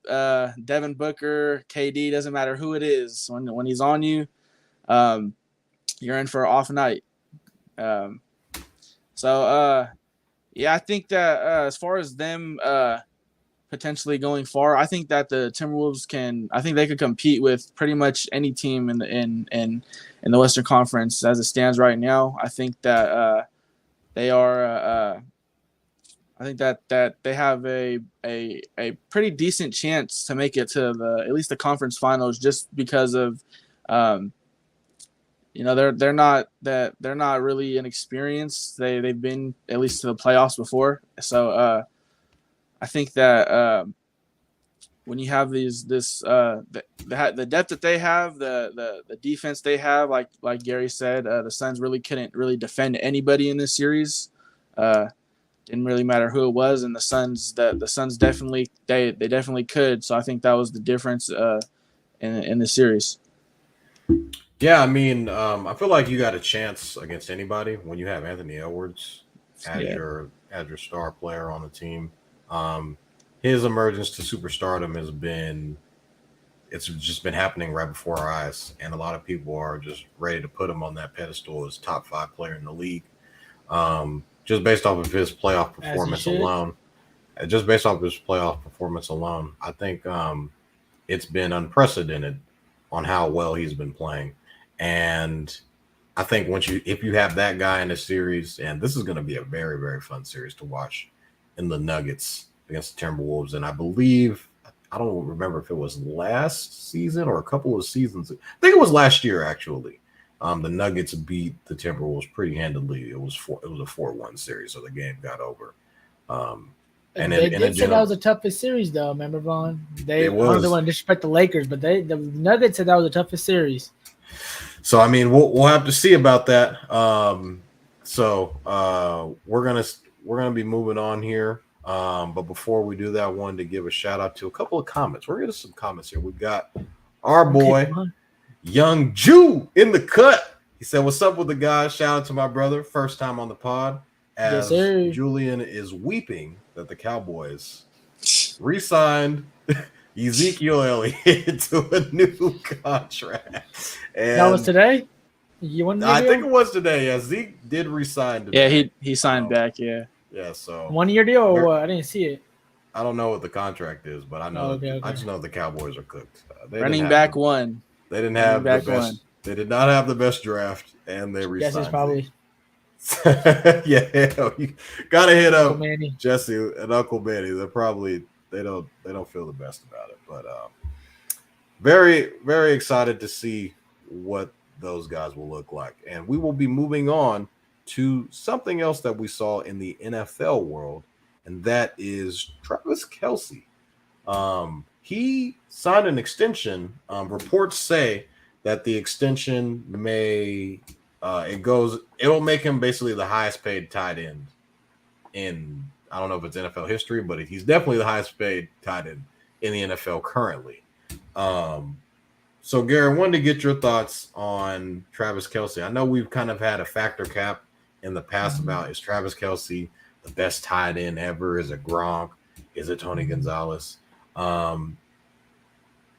Devin Booker, KD, doesn't matter who it is. When he's on you, you're in for an off night. Yeah, I think that as far as them potentially going far, I think that the Timberwolves they could compete with pretty much any team in the Western Conference as it stands right now. I think that they are. I think that they have a pretty decent chance to make it to at least the conference finals, just because of they're not really inexperienced. They've been at least to the playoffs before, so I think that when you have the depth that they have, the defense they have, like Gary said, the Suns really couldn't really defend anybody in this series. Didn't really matter who it was, and the Suns definitely they definitely could. So I think that was the difference in the series. Yeah, I mean, I feel like you got a chance against anybody when you have Anthony Edwards as your star player on the team. His emergence to superstardom it's just been happening right before our eyes, and a lot of people are just ready to put him on that pedestal as top 5 player in the league. Just based off of his playoff performance alone. Just based off of his playoff performance alone, I think it's been unprecedented on how well he's been playing. And I think if you have that guy in a series, and this is going to be a very, very fun series to watch in the Nuggets against the Timberwolves. And I believe, I don't remember if it was last season or a couple of seasons. I think it was last year, actually. The Nuggets beat the Timberwolves pretty handedly. It was a 4-1 series, so the game got over. And they did say that was the toughest series, though. Remember, Vaughn? I don't want to disrespect the Lakers, but the Nuggets said that was the toughest series. So I mean, we'll have to see about that. We're gonna be moving on here. But before we do that, I wanted to give a shout out to a couple of comments. We're getting some comments here. We've got our boy, Young Jew, in the cut. He said, "What's up with the guys? Shout out to my brother, first time on the pod." As Julian is weeping that the Cowboys re-signed Ezekiel Elliott to a new contract. And that was today? I think it was today. Yeah, Zeke did re-sign today. Yeah, he signed back, yeah. Yeah, so 1 year deal or what? I didn't see it. I don't know what the contract is, but I know I just know the Cowboys are cooked. Running back one. They didn't have the best. They did not have the best draft, and they re-signed. Yes, it's probably. Yeah, you gotta hit up Manny. Jesse and Uncle Manny. They don't feel the best about it, but very, very excited to see what those guys will look like. And we will be moving on to something else that we saw in the NFL world, and that is Travis Kelce. He signed an extension. Reports say that the extension it'll make him basically the highest paid tight end in, I don't know if it's NFL history, but he's definitely the highest paid tight end in the NFL currently. So Gary, I wanted to get your thoughts on Travis Kelce. I know we've kind of had a factor cap in the past about, is Travis Kelce the best tight end ever? Is it Gronk? Is it Tony Gonzalez?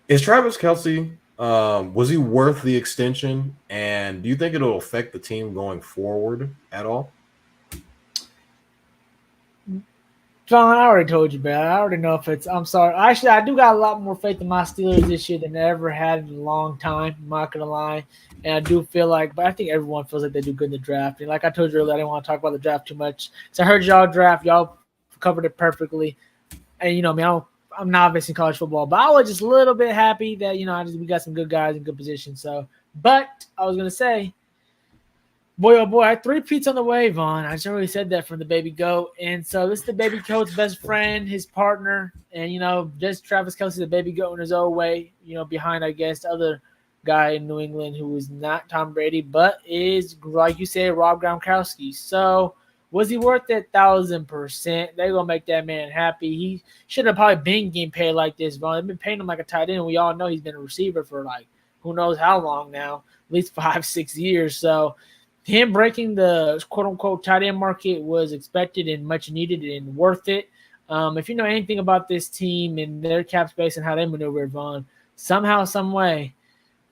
Is Travis Kelce, was he worth the extension? And do you think it'll affect the team going forward at all? John, I already told you, man. I already know if it's – I'm sorry. Actually, I do got a lot more faith in my Steelers this year than I ever had in a long time. I'm not going to lie. And I do feel like – but I think everyone feels like they do good in the draft. And like I told you earlier, I didn't want to talk about the draft too much. So I heard y'all draft. Y'all covered it perfectly. And, you know, I mean, I'm novice in college football. But I was just a little bit happy that, you know, we got some good guys in good positions. So, but I was going to say – boy, oh boy, I had 3 peats on the way, Vaughn. I just already said that from the baby goat. And so this is the baby goat's best friend, his partner. And, you know, just Travis Kelce, the baby goat in his own way, you know, behind, I guess, the other guy in New England who is not Tom Brady, but is, like you said, Rob Gronkowski. So was he worth it? 1,000%. They're going to make that man happy. He should have probably been getting paid like this, Vaughn. They've been paying him like a tight end. We all know he's been a receiver for, like, who knows how long now, at least 5-6 years. So him breaking the quote-unquote tight end market was expected and much needed and worth it. If you know anything about this team and their cap space and how they maneuver, Vaughn, somehow, some way,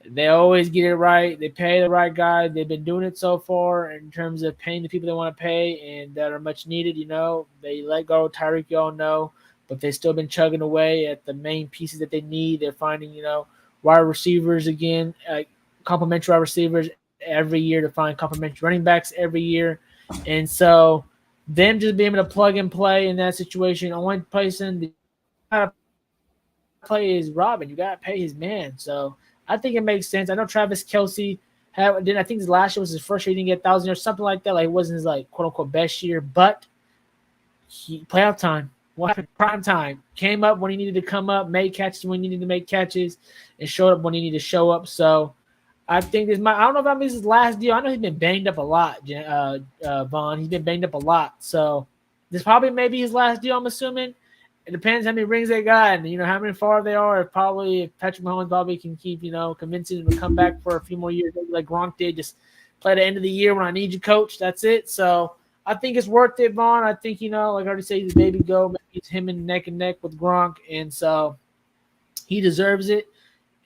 they always get it right. They pay the right guy. They've been doing it so far in terms of paying the people they want to pay and that are much needed. You know, they let go of Tyreek, you all know, but they've still been chugging away at the main pieces that they need. They're finding, you know, wide receivers again, complimentary wide receivers every year to find complimentary running backs every year. And so them just being able to plug and play in that situation, only person that you gotta play is Robin. You got to pay his man. So I think it makes sense. I know Travis Kelce I think his last year was his first year. He didn't get 1,000 or something like that. Like it wasn't his like quote unquote best year, but playoff time. prime time. Came up when he needed to come up, made catches when he needed to make catches, and showed up when he needed to show up. So I think I don't know if that means his last deal. I know he's been banged up a lot, Vaughn. He's been banged up a lot. So this probably maybe his last deal, I'm assuming. It depends how many rings they got and, how many far they are. If Patrick Mahomes probably can keep, convincing him to come back for a few more years, maybe like Gronk did, just play at the end of the year when I need you, coach. That's it. So I think it's worth it, Vaughn. I think, like I already said, he's a baby go. Maybe it's him neck and neck with Gronk. And so he deserves it.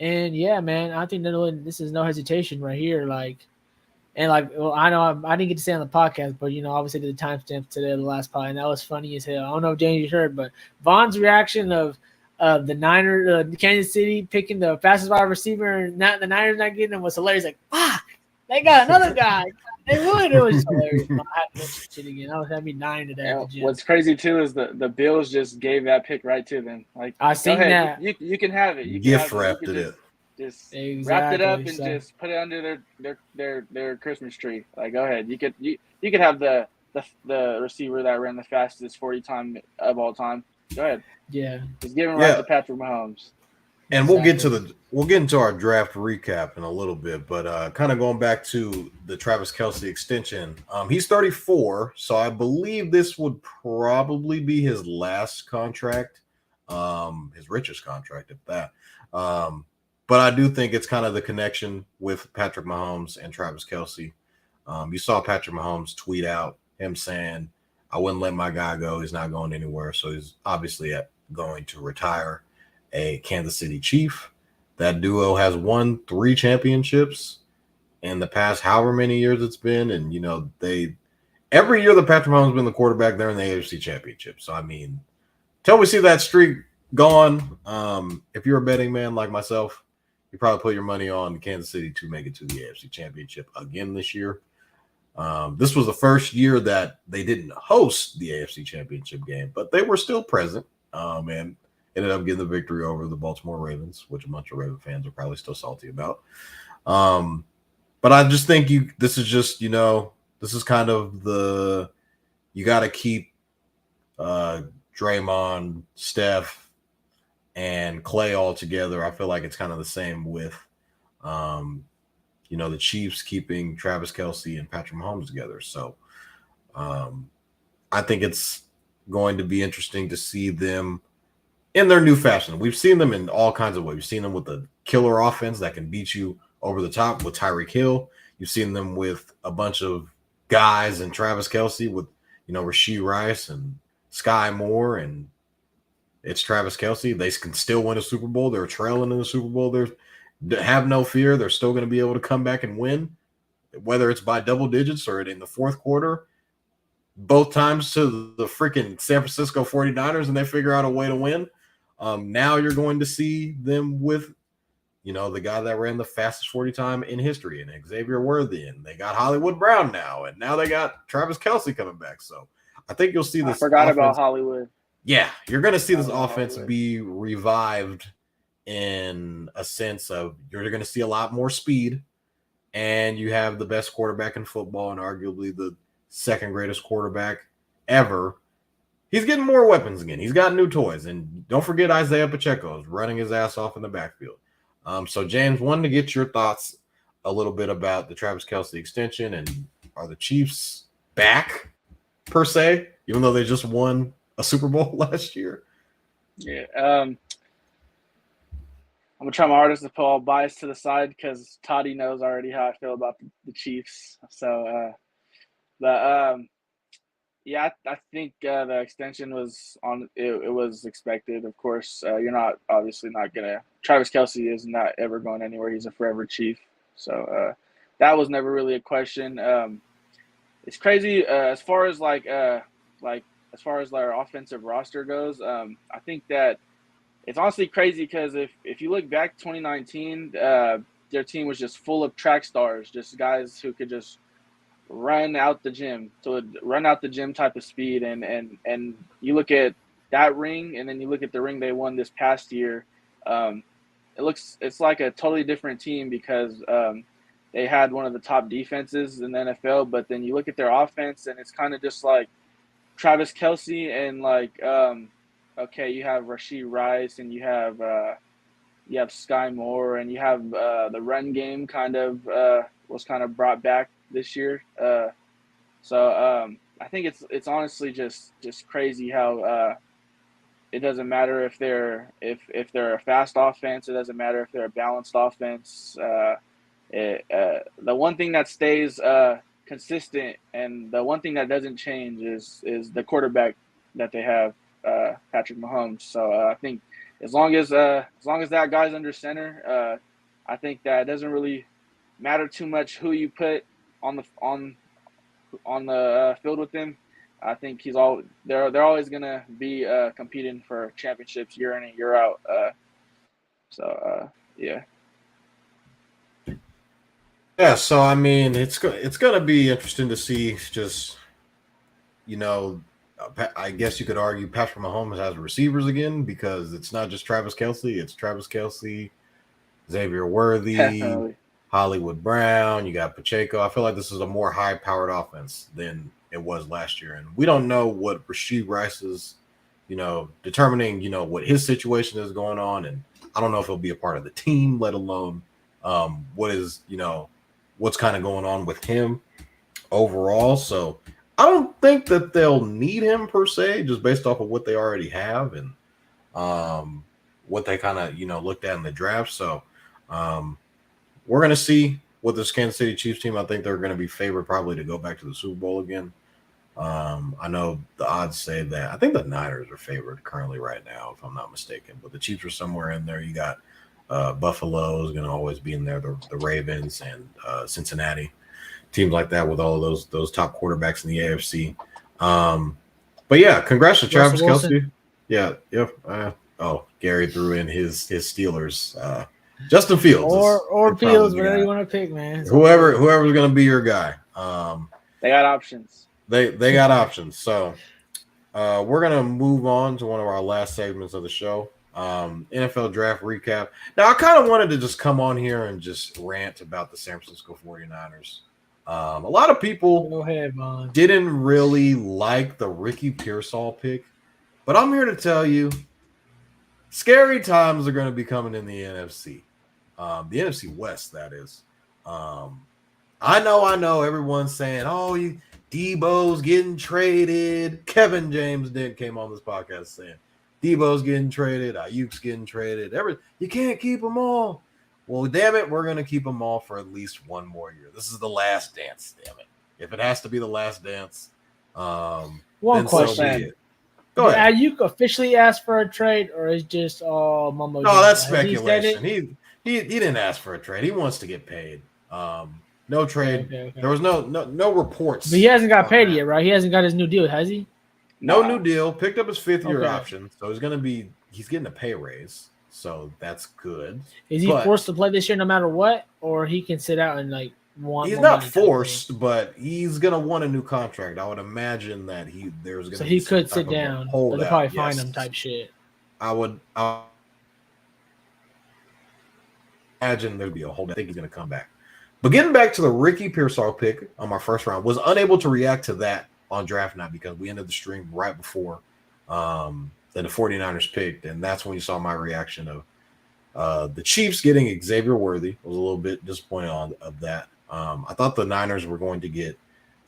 And, yeah, man, I think this is no hesitation right here. I know I didn't get to say on the podcast, but, obviously did the timestamp today, the last pod, and that was funny as hell. I don't know if James heard, but Vaughn's reaction of the Kansas City picking the fastest wide receiver and the Niners not getting him was hilarious. Like, fuck, they got another guy. They would. It was hilarious. I had to mention shit again. I was having me dying today at the gym. What's crazy too is the Bills just gave that pick right to them. Like, I seen that. You can have it. You gift wrapped it. Just exactly. wrapped it up and just put it under their Christmas tree. Like, go ahead. You could have the receiver that ran the fastest 40 time of all time. Go ahead. Yeah. Just give him right to Patrick Mahomes. And we'll get into our draft recap in a little bit, but kind of going back to the Travis Kelce extension. He's 34, so I believe this would probably be his last contract, his richest contract, if that. But I do think it's kind of the connection with Patrick Mahomes and Travis Kelce. You saw Patrick Mahomes tweet out him saying, I wouldn't let my guy go. He's not going anywhere. So he's obviously going to retire a Kansas City Chief. That duo has won 3 championships in the past however many years it's been. And, every year that Patrick Mahomes has been the quarterback, they're in the AFC Championship. So, till we see that streak gone, if you're a betting man like myself, you probably put your money on Kansas City to make it to the AFC Championship again this year. This was the first year that they didn't host the AFC Championship game, but they were still present and ended up getting the victory over the Baltimore Ravens, which a bunch of Raven fans are probably still salty about. But I just think this is just, this is kind of you got to keep Draymond, Steph, and Clay all together. I feel like it's kind of the same with, the Chiefs keeping Travis Kelce and Patrick Mahomes together. So I think it's going to be interesting to see them in their new fashion. We've seen them in all kinds of ways. We've seen them with the killer offense that can beat you over the top with Tyreek Hill. You've seen them with a bunch of guys and Travis Kelce with, Rashee Rice and Sky Moore, and it's Travis Kelce. They can still win a Super Bowl. They're trailing in the Super Bowl. Have no fear. They're still going to be able to come back and win, whether it's by double digits or in the fourth quarter. Both times to the freaking San Francisco 49ers, and they figure out a way to win. Now you're going to see them with, the guy that ran the fastest 40 time in history, and Xavier Worthy, and they got Hollywood Brown now, and now they got Travis Kelce coming back. So I think you'll see this. I forgot about Hollywood. Yeah, you're going to see this offense be revived in a sense of you're going to see a lot more speed, and you have the best quarterback in football and arguably the second greatest quarterback ever. He's getting more weapons again. He's got new toys. And don't forget Isaiah Pacheco is running his ass off in the backfield. So, James, wanted to get your thoughts a little bit about the Travis Kelce extension, and are the Chiefs back, per se, even though they just won a Super Bowl last year? Yeah. I'm going to try my hardest to pull all bias to the side because Toddy knows already how I feel about the Chiefs. So, yeah, I think the extension was it was expected. Of course, you're obviously not going to – Travis Kelce is not ever going anywhere. He's a forever Chief. So, that was never really a question. It's crazy as far as our offensive roster goes. I think that it's honestly crazy because if you look back 2019, their team was just full of track stars, just guys who could just run out the gym type of speed. And you look at that ring, and then you look at the ring they won this past year. It's like a totally different team because they had one of the top defenses in the NFL. But then you look at their offense, and it's kind of just like Travis Kelce and okay, you have Rashee Rice and you have Sky Moore and you have the run game kind of was kind of brought back this year. So I think it's honestly just crazy how it doesn't matter if they're a fast offense. It doesn't matter if they're a balanced offense. The one thing that stays consistent and the one thing that doesn't change is the quarterback that they have, Patrick Mahomes. So I think as long as that guy's under center, I think that it doesn't really matter too much who you put on the field with him. I think they're always gonna be competing for championships year in and year out. Yeah. Yeah, so I mean, it's gonna be interesting to see. Just I guess you could argue Patrick Mahomes has receivers again because it's not just Travis Kelce; it's Travis Kelce, Xavier Worthy, Definitely. Hollywood Brown. You got Pacheco. I feel like this is a more high-powered offense than it was last year, and we don't know what Rashee Rice is, determining, what his situation is going on, and I don't know if he'll be a part of the team, let alone what's kind of going on with him overall. So I don't think that they'll need him per se, just based off of what they already have and what they kind of looked at in the draft. So we're gonna see with this Kansas City Chiefs team. I think they're going to be favored probably to go back to the Super Bowl again. I know the odds say that. I think the Niners are favored currently right now, if I'm not mistaken. But the Chiefs are somewhere in there. You got Buffalo is going to always be in there. The Ravens and Cincinnati, teams like that with all of those top quarterbacks in the AFC. But yeah, congrats to Travis Kelce. Yeah, yep. Gary threw in his Steelers. Justin Fields or Fields, whatever you want to pick, man. Whoever's going to be your guy. They got options. They got options. So we're going to move on to one of our last segments of the show. NFL draft recap. Now, I kind of wanted to just come on here and just rant about the San Francisco 49ers. A lot of people didn't really like the Ricky Pearsall pick, but I'm here to tell you, scary times are going to be coming in the NFC. The NFC West, that is. I know everyone's saying, Debo's getting traded. Kevin James came on this podcast saying Debo's getting traded, Ayuk's getting traded. You can't keep them all. Well, damn it, we're going to keep them all for at least one more year. This is the last dance, damn it. If it has to be the last dance, one question. Go ahead. Did Ayuk officially ask for a trade, or is just all mumbo? No, that's speculation. He didn't ask for a trade. He wants to get paid. No trade. Okay. There was no reports. But he hasn't got paid yet, right? He hasn't got his new deal, has he? No new deal. Picked up his fifth-year option, so he's getting a pay raise. So that's good. Is he forced to play this year no matter what, or he can sit out and want? He's not forced, but he's gonna want a new contract. I would imagine that there's gonna. So he could sit down. They'll probably find him type shit. I would imagine there'd be a hold. I think he's gonna come back. But getting back to the Ricky Pearsall pick on my first round, was unable to react to that on draft night because we ended the stream right before that the 49ers picked, and that's when you saw my reaction of the Chiefs getting Xavier Worthy. I was a little bit disappointed of that. I thought the Niners were going to get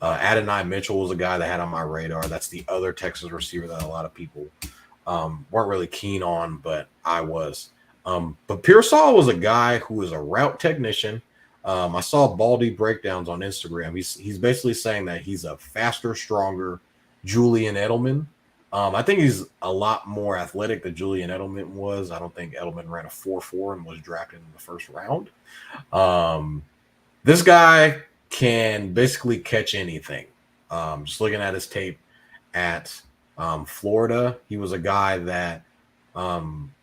Adonai Mitchell was a guy that had on my radar. That's the other Texas receiver that a lot of people weren't really keen on, but I was. But Pearsall was a guy who was a route technician. I saw Baldy breakdowns on Instagram. He's basically saying that he's a faster, stronger Julian Edelman. I think he's a lot more athletic than Julian Edelman was. I don't think Edelman ran a 4.4 and was drafted in the first round. This guy can basically catch anything. Just looking at his tape at Florida, he was a guy that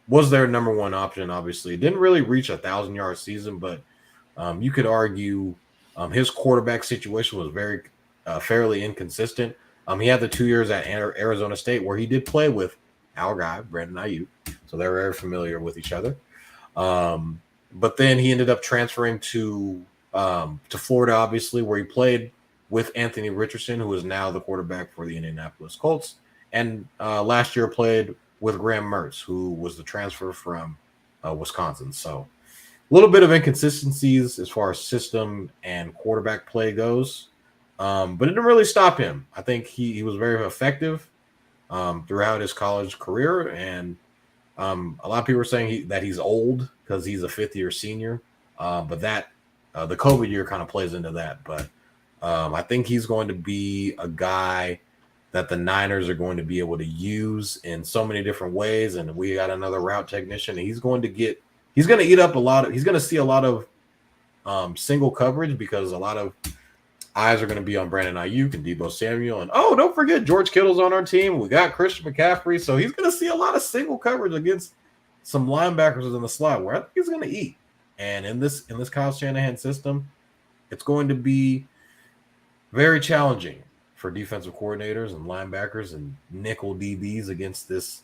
was their number one option, obviously. Didn't really reach 1,000-yard season, but you could argue his quarterback situation was very fairly inconsistent. He had the 2 years at Arizona State where he did play with our guy, Brandon Ayuk. So they're very familiar with each other. But then he ended up transferring to Florida, obviously, where he played with Anthony Richardson, who is now the quarterback for the Indianapolis Colts. And last year played with Graham Mertz, who was the transfer from Wisconsin. So a little bit of inconsistencies as far as system and quarterback play goes, but it didn't really stop him. I think he was very effective throughout his college career, and a lot of people are saying that he's old because he's a fifth-year senior, but that the COVID year kind of plays into that. But I think he's going to be a guy that the Niners are going to be able to use in so many different ways, and we got another route technician, and he's going to eat up he's going to see a lot of single coverage because a lot of eyes are going to be on Brandon Ayuk and Deebo Samuel. And, don't forget George Kittle's on our team. We got Christian McCaffrey. So he's going to see a lot of single coverage against some linebackers in the slot where I think he's going to eat. And in this Kyle Shanahan system, it's going to be very challenging for defensive coordinators and linebackers and nickel DBs against this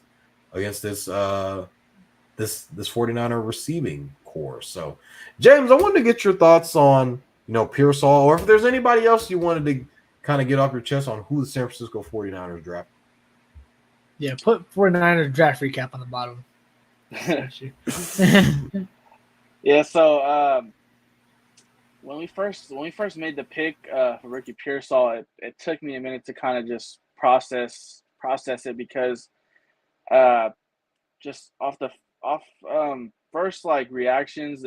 49er receiving core. So, James, I wanted to get your thoughts on, Pearsall, or if there's anybody else you wanted to kind of get off your chest on who the San Francisco 49ers draft. Yeah, put 49ers draft recap on the bottom. Yeah, so when we first made the pick for Ricky Pearsall, it took me a minute to kind of just process it because just off first like reactions,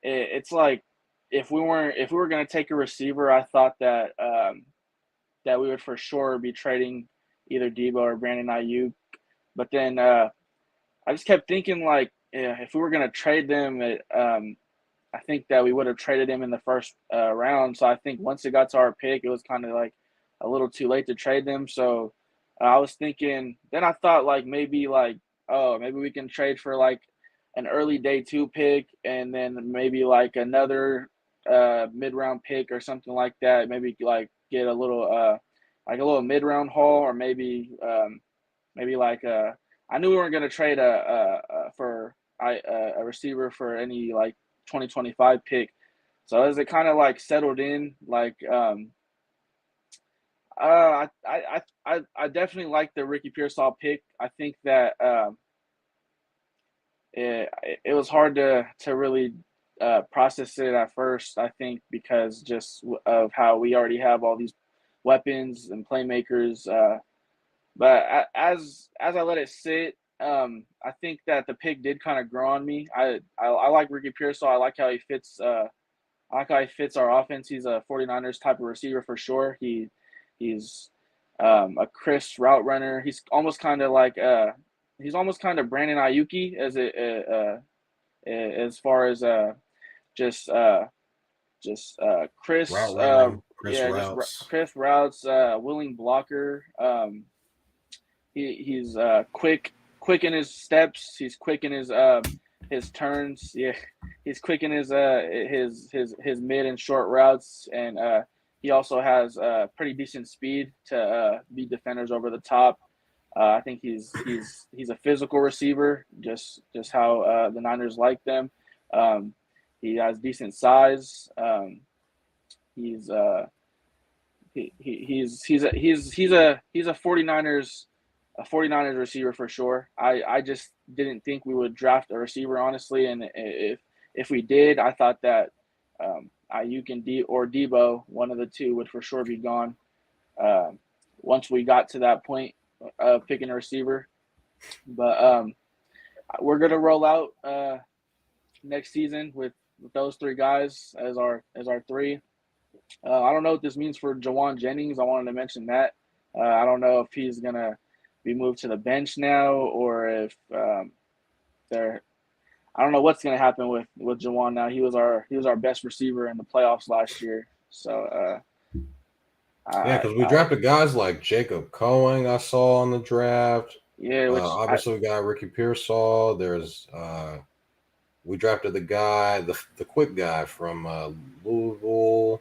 it's like if we were going to take a receiver, I thought that that we would for sure be trading either Deebo or Brandon Ayuk. But then I just kept thinking like if we were going to trade them, I think that we would have traded him in the first round. So I think once it got to our pick, it was kind of like a little too late to trade them. So I was thinking. Then I thought like maybe we can trade for like an early day 2 pick and then maybe like another mid-round pick or something like that. Maybe like get a little mid-round haul, or maybe like I knew we weren't going to trade for a receiver for any like 2025 pick. So as it kind of like settled in, like I definitely like the Ricky Pearsall pick. I think that it was hard to really process it at first, I think, because just of how we already have all these weapons and playmakers. But as I let it sit, I think that the pick did kind of grow on me. I like Ricky Pearsall. I like how he fits. I like how he fits our offense. He's a 49ers type of receiver for sure. He's a crisp route runner. He's almost kind of like Brandon Ayuk as far as just crisp crisp routes, willing blocker. He's quick in his steps. He's quick in his turns. Yeah, he's quick in his mid and short routes, and he also has pretty decent speed to beat defenders over the top. I think he's a physical receiver, just how the Niners like them. He has decent size. He's a 49ers receiver for sure. I just didn't think we would draft a receiver, honestly, and if we did, I thought that Ayuk and Deebo, one of the two, would for sure be gone once we got to that point of picking a receiver. But we're gonna roll out next season with those 3 guys as our 3. I don't know what this means for Jawan Jennings. I wanted to mention that. I don't know if he's gonna be moved to the bench now, or if I don't know what's gonna happen with Jawan now. He was our best receiver in the playoffs last year. So because we drafted guys like Jacob Cohen. I saw on the draft. Yeah, obviously we got Ricky Pearsall. There's we drafted the guy, the quick guy from Louisville.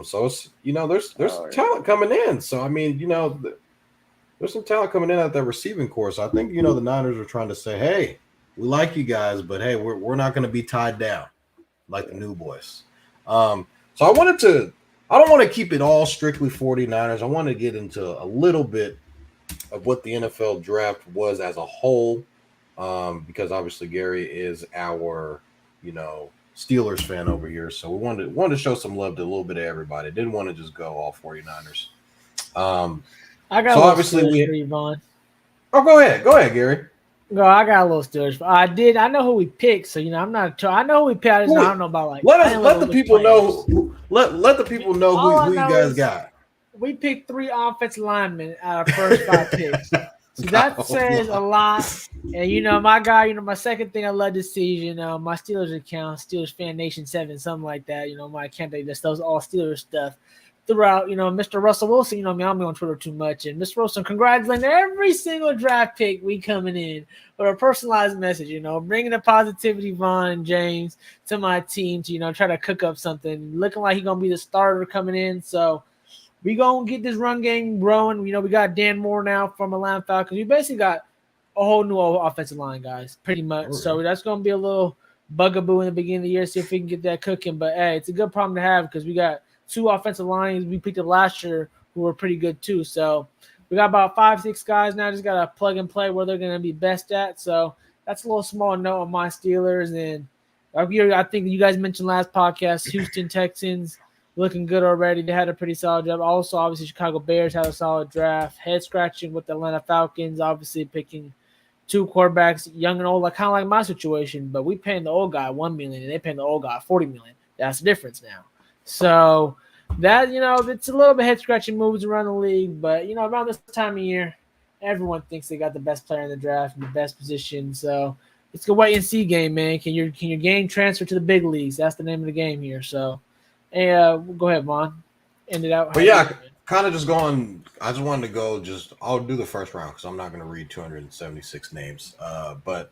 So it's there's talent coming in. So I mean there's some talent coming in at that receiving core. So I think the Niners are trying to say, hey, we like you guys, but hey, we're not going to be tied down like the new boys. So I don't want to keep it all strictly 49ers. I want to get into a little bit of what the NFL draft was as a whole, because obviously Gary is our, Steelers fan over here. So we wanted to show some love to a little bit of everybody. Didn't want to just go all 49ers. I got So a little obviously Steelers for you, Vaughn. Oh, go ahead, Gary. Go, I got a little Steelers. I know who we picked, so I'm not. I know who we picked. I don't know about like. Let the people know. Let the people know who you guys got. We picked 3 offensive linemen out of first 5 picks. So that says a lot. And my guy, my second thing I love to see is, my Steelers account, Steelers Fan Nation 7, something like that. My account that does all Steelers stuff throughout. Mr. Russell Wilson, I'm on Twitter too much. And Mr. Wilson congratulating every single draft pick we coming in with a personalized message, bringing the positivity, Vaughn and James, to my team to, try to cook up something. Looking like he's going to be the starter coming in. So we going to get this run game growing. We got Dan Moore now from Atlanta Falcons. We basically got a whole new offensive line, guys, pretty much. Oh, so that's going to be a little bugaboo in the beginning of the year, see if we can get that cooking. But, hey, it's a good problem to have because we got 2 offensive lines we picked up last year who were pretty good too. So we got about 5-6 guys now. Just got to plug and play where they're going to be best at. So that's a little small note on my Steelers. And I think you guys mentioned last podcast, Houston Texans looking good already. They had a pretty solid job. Also, obviously, Chicago Bears had a solid draft. Head scratching with the Atlanta Falcons, obviously picking 2 quarterbacks, young and old, kind of like my situation. But we paying the old guy $1 million, and they paying the old guy $40 million. That's the difference now. So that, it's a little bit head scratching moves around the league, but around this time of year, everyone thinks they got the best player in the draft in the best position. So it's a wait and see game, man. Can your game transfer to the big leagues? That's the name of the game here. So, hey, go ahead, Vaughn. End it out. But yeah, kind of just going. I just wanted to go. I'll do the first round because I'm not going to read 276 names. But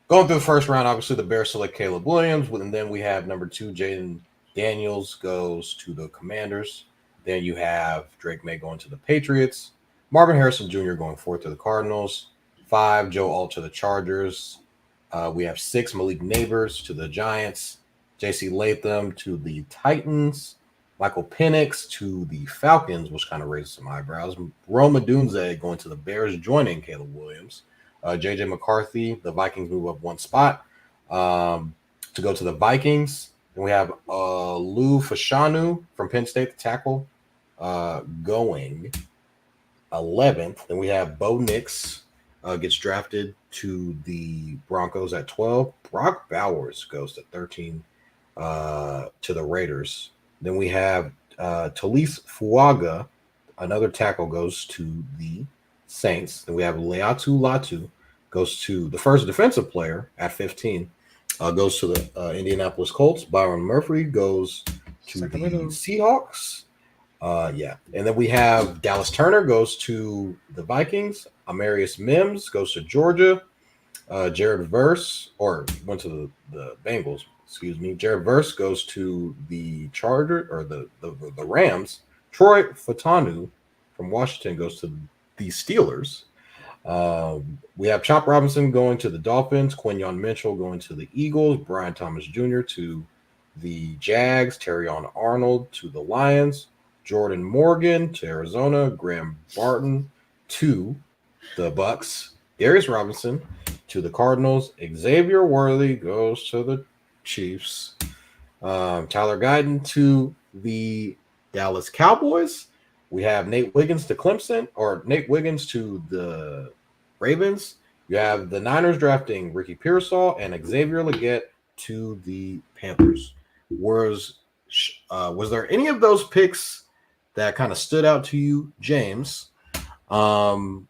going through the first round, obviously the Bears select Caleb Williams, and then we have number 2, Jaden Daniels goes to the Commanders. Then you have Drake May going to the Patriots. Marvin Harrison Jr. going 4 to the Cardinals. 5, Joe Alt to the Chargers. We have 6, Malik Neighbors to the Giants. J.C. Latham to the Titans. Michael Penix to the Falcons, which kind of raises some eyebrows. Roma Dunze going to the Bears, joining Caleb Williams. J.J. McCarthy, the Vikings move up 1 spot to go to the Vikings. Then we have Lou Fashanu from Penn State, the tackle, going 11th. Then we have Bo Nix gets drafted to the Broncos at 12. Brock Bowers goes to 13 to the Raiders. Then we have Talise Fuaga, another tackle, goes to the Saints. Then we have Leatu Latu goes to the first defensive player at 15. Goes to the Indianapolis Colts. Byron Murphy goes to the Seahawks. And then we have Dallas Turner goes to the Vikings. Amarius Mims goes to Georgia. Jared Verse, or went to the Bengals, excuse me. Jared Verse goes to the Chargers, or the Rams. Troy Fatanu from Washington goes to the Steelers. We have Chop Robinson going to the Dolphins, Quinyon Mitchell going to the Eagles, Brian Thomas Jr. to the Jags, Terrion Arnold to the Lions, Jordan Morgan to Arizona, Graham Barton to the Bucks, Darius Robinson to the Cardinals, Xavier Worthy goes to the Chiefs, Tyler Guyton to the Dallas Cowboys. We have Nate Wiggins to Clemson, or Nate Wiggins to the Ravens. You have the Niners drafting Ricky Pearsall and Xavier Legette to the Panthers. Was there any of those picks that kind of stood out to you, James? And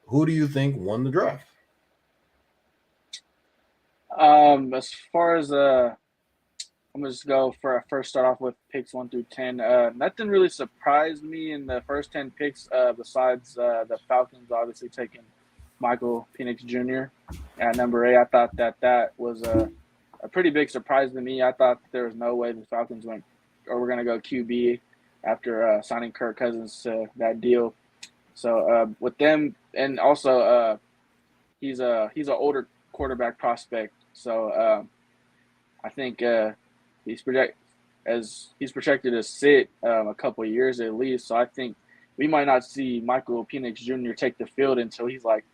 who do you think won the draft? As far as I'm gonna just go for first start off with picks 1 through 10. Nothing really surprised me in the first 10 picks, besides the Falcons obviously taking Michael Penix Jr. at number 8. I thought that was a pretty big surprise to me. I thought there was no way the Falcons were gonna go QB after signing Kirk Cousins to that deal. So with them, and also he's an older quarterback prospect. So I think he's projected to sit a couple of years at least. So I think we might not see Michael Penix Jr. take the field until he's like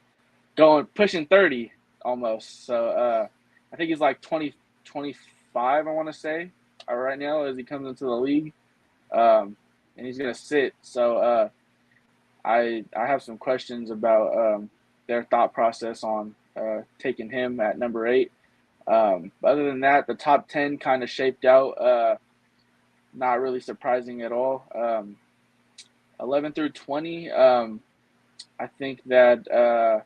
pushing 30 almost. So I think he's like 25, I want to say, right now as he comes into the league. And he's going to sit. So I have some questions about their thought process on taking him at number 8. But other than that, the top 10 kind of shaped out. Not really surprising at all. 11 through 20, I think that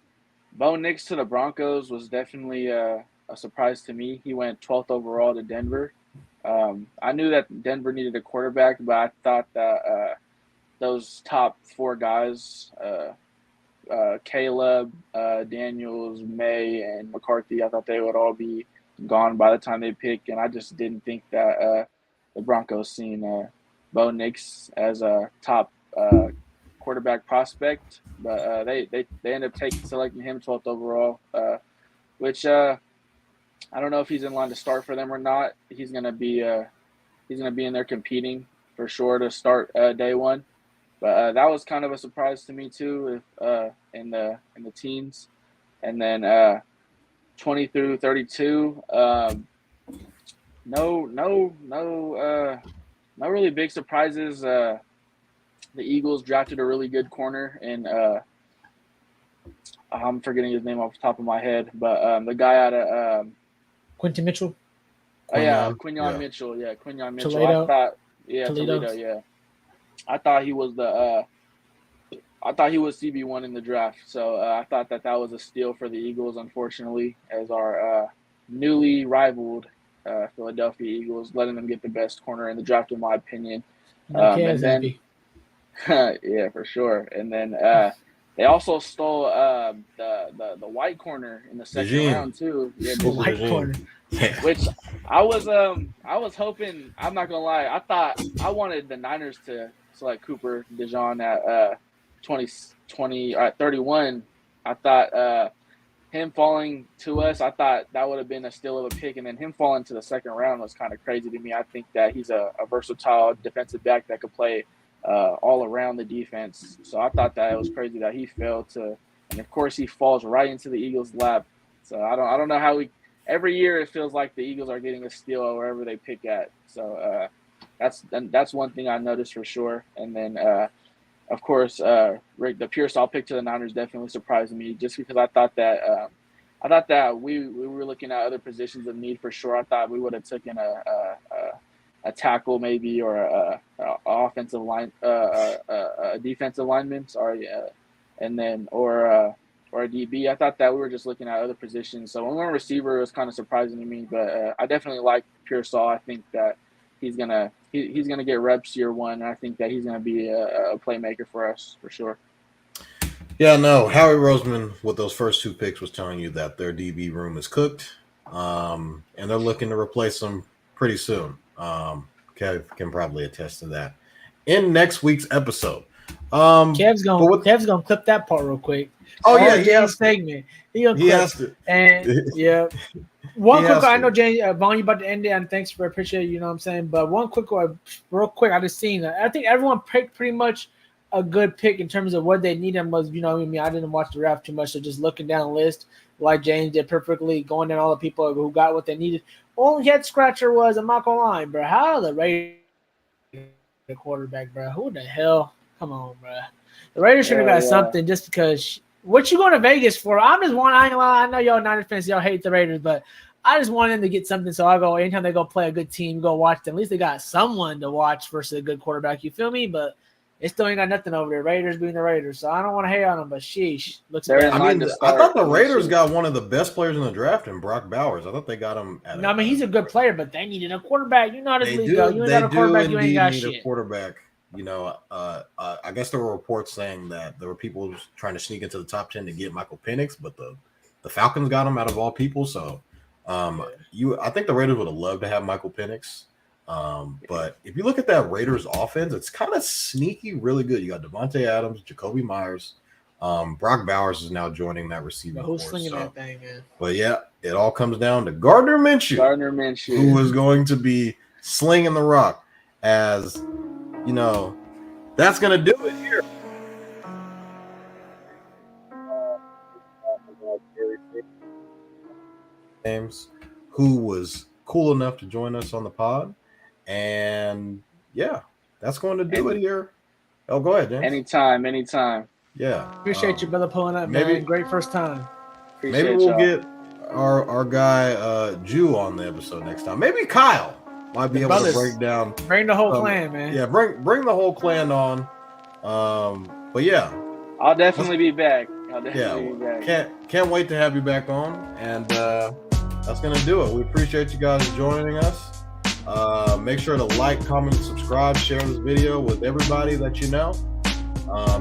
Bo Nix to the Broncos was definitely a surprise to me. He went 12th overall to Denver. I knew that Denver needed a quarterback, but I thought that those top 4 guys, Caleb, Daniels, May, and McCarthy, I thought they would all be gone by the time they pick, and I just didn't think that the Broncos seen Bo Nix as a top quarterback prospect, but they ended up selecting him 12th overall, which I don't know if he's in line to start for them or not. He's gonna be in there competing for sure to start day one, but that was kind of a surprise to me too. In the teens, and then 20 through 32, no really big surprises. The Eagles drafted a really good corner, and I'm forgetting his name off the top of my head, but the guy out of Quentin Mitchell. Quinyon Mitchell. Yeah, Quinyon Mitchell. Toledo. Toledo. Yeah, I thought he was CB1 in the draft, so I thought that was a steal for the Eagles. Unfortunately, as our newly rivaled Philadelphia Eagles, letting them get the best corner in the draft, in my opinion. And then, yeah, for sure. And then they also stole the white corner in the second round too. Yeah, the white corner. Which I was hoping. I'm not gonna lie. I wanted the Niners to select Cooper DeJean at 20 at 31. I thought him falling to us, I thought that would have been a steal of a pick, and then him falling to the second round was kind of crazy to me. I think that he's a versatile defensive back that could play all around the defense. So I thought that it was crazy that he fell to, and of course he falls right into the Eagles' lap. So I don't know how every year it feels like the Eagles are getting a steal wherever they pick at. So that's one thing I noticed for sure. And then of course, Rick, the Pearsall pick to the Niners definitely surprised me, just because I thought that we were looking at other positions of need for sure. I thought we would have taken a tackle maybe, or a offensive line, a defensive lineman, and then or a DB. I thought that we were just looking at other positions. So when we went receiver, it was kind of surprising to me, but I definitely like Pearsall. I think that he's gonna get reps year one, and I think that he's gonna be a playmaker for us for sure. Yeah, no, Howie Roseman with those first 2 picks was telling you that their DB room is cooked, and they're looking to replace them pretty soon. Kev can probably attest to that. In next week's episode, Kev's gonna clip that part real quick. Oh yeah, he has segment. He has to. And yeah. One quick, I know James Vaughn, you about to end it, and thanks for appreciate it, you know what I'm saying. But one quick, real quick, I just seen that. I think everyone picked pretty much a good pick in terms of what they needed. Was, you know, I mean, I didn't watch the draft too much, so just looking down the list, like James did perfectly, going down all the people who got what they needed. Only head scratcher was, I'm not gonna lie, bro. How are the Raiders the quarterback, bro? Who the hell? Come on, bro. The Raiders should have got something just because. What you going to Vegas for? I ain't gonna lie. I know y'all Niners fans, y'all hate the Raiders, but I just want them to get something. So I go anytime they go play a good team, go watch them. At least they got someone to watch versus a good quarterback. You feel me? But it still ain't got nothing over there. Raiders being the Raiders, so I don't want to hate on them. But sheesh, looks bad. I mean, I thought the Raiders got one of the best players in the draft in Brock Bowers. I thought they got him. No, I mean he's a good player, but they needed a quarterback. You know how this league go. You ain't got a quarterback, you ain't got shit. A quarterback. You know, I guess there were reports saying that there were people trying to sneak into the top 10 to get Michael Penix, but the Falcons got him out of all people. So, I think the Raiders would have loved to have Michael Penix. But if you look at that Raiders offense, it's kind of sneaky, really good. You got Devontae Adams, Jacoby Myers, Brock Bowers is now joining that receiving force. Who's slinging that thing, man? But yeah, it all comes down to Gardner Minshew, who is going to be slinging the rock as. You know, that's going to do it here James, who was cool enough to join us on the pod. And yeah, that's going to do it here. Oh, go ahead, James. Anytime. Yeah. Appreciate you, brother, pulling up, maybe- man. Great first time. Appreciate Maybe we'll y'all. get our guy Jew on the episode next time. Maybe Kyle might be The able to brothers. break down. Bring the whole clan, man. Yeah, bring the whole clan on. But yeah, I'll definitely be back. can't wait to have you back on. And that's gonna do it. We appreciate you guys joining us. Make sure to like, comment, subscribe, share this video with everybody that you know.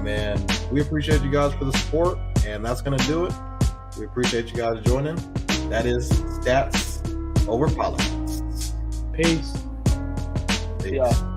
And we appreciate you guys for the support. And that's gonna do it. We appreciate you guys joining. That is Stats Over Politics. Peace. Peace. Yeah.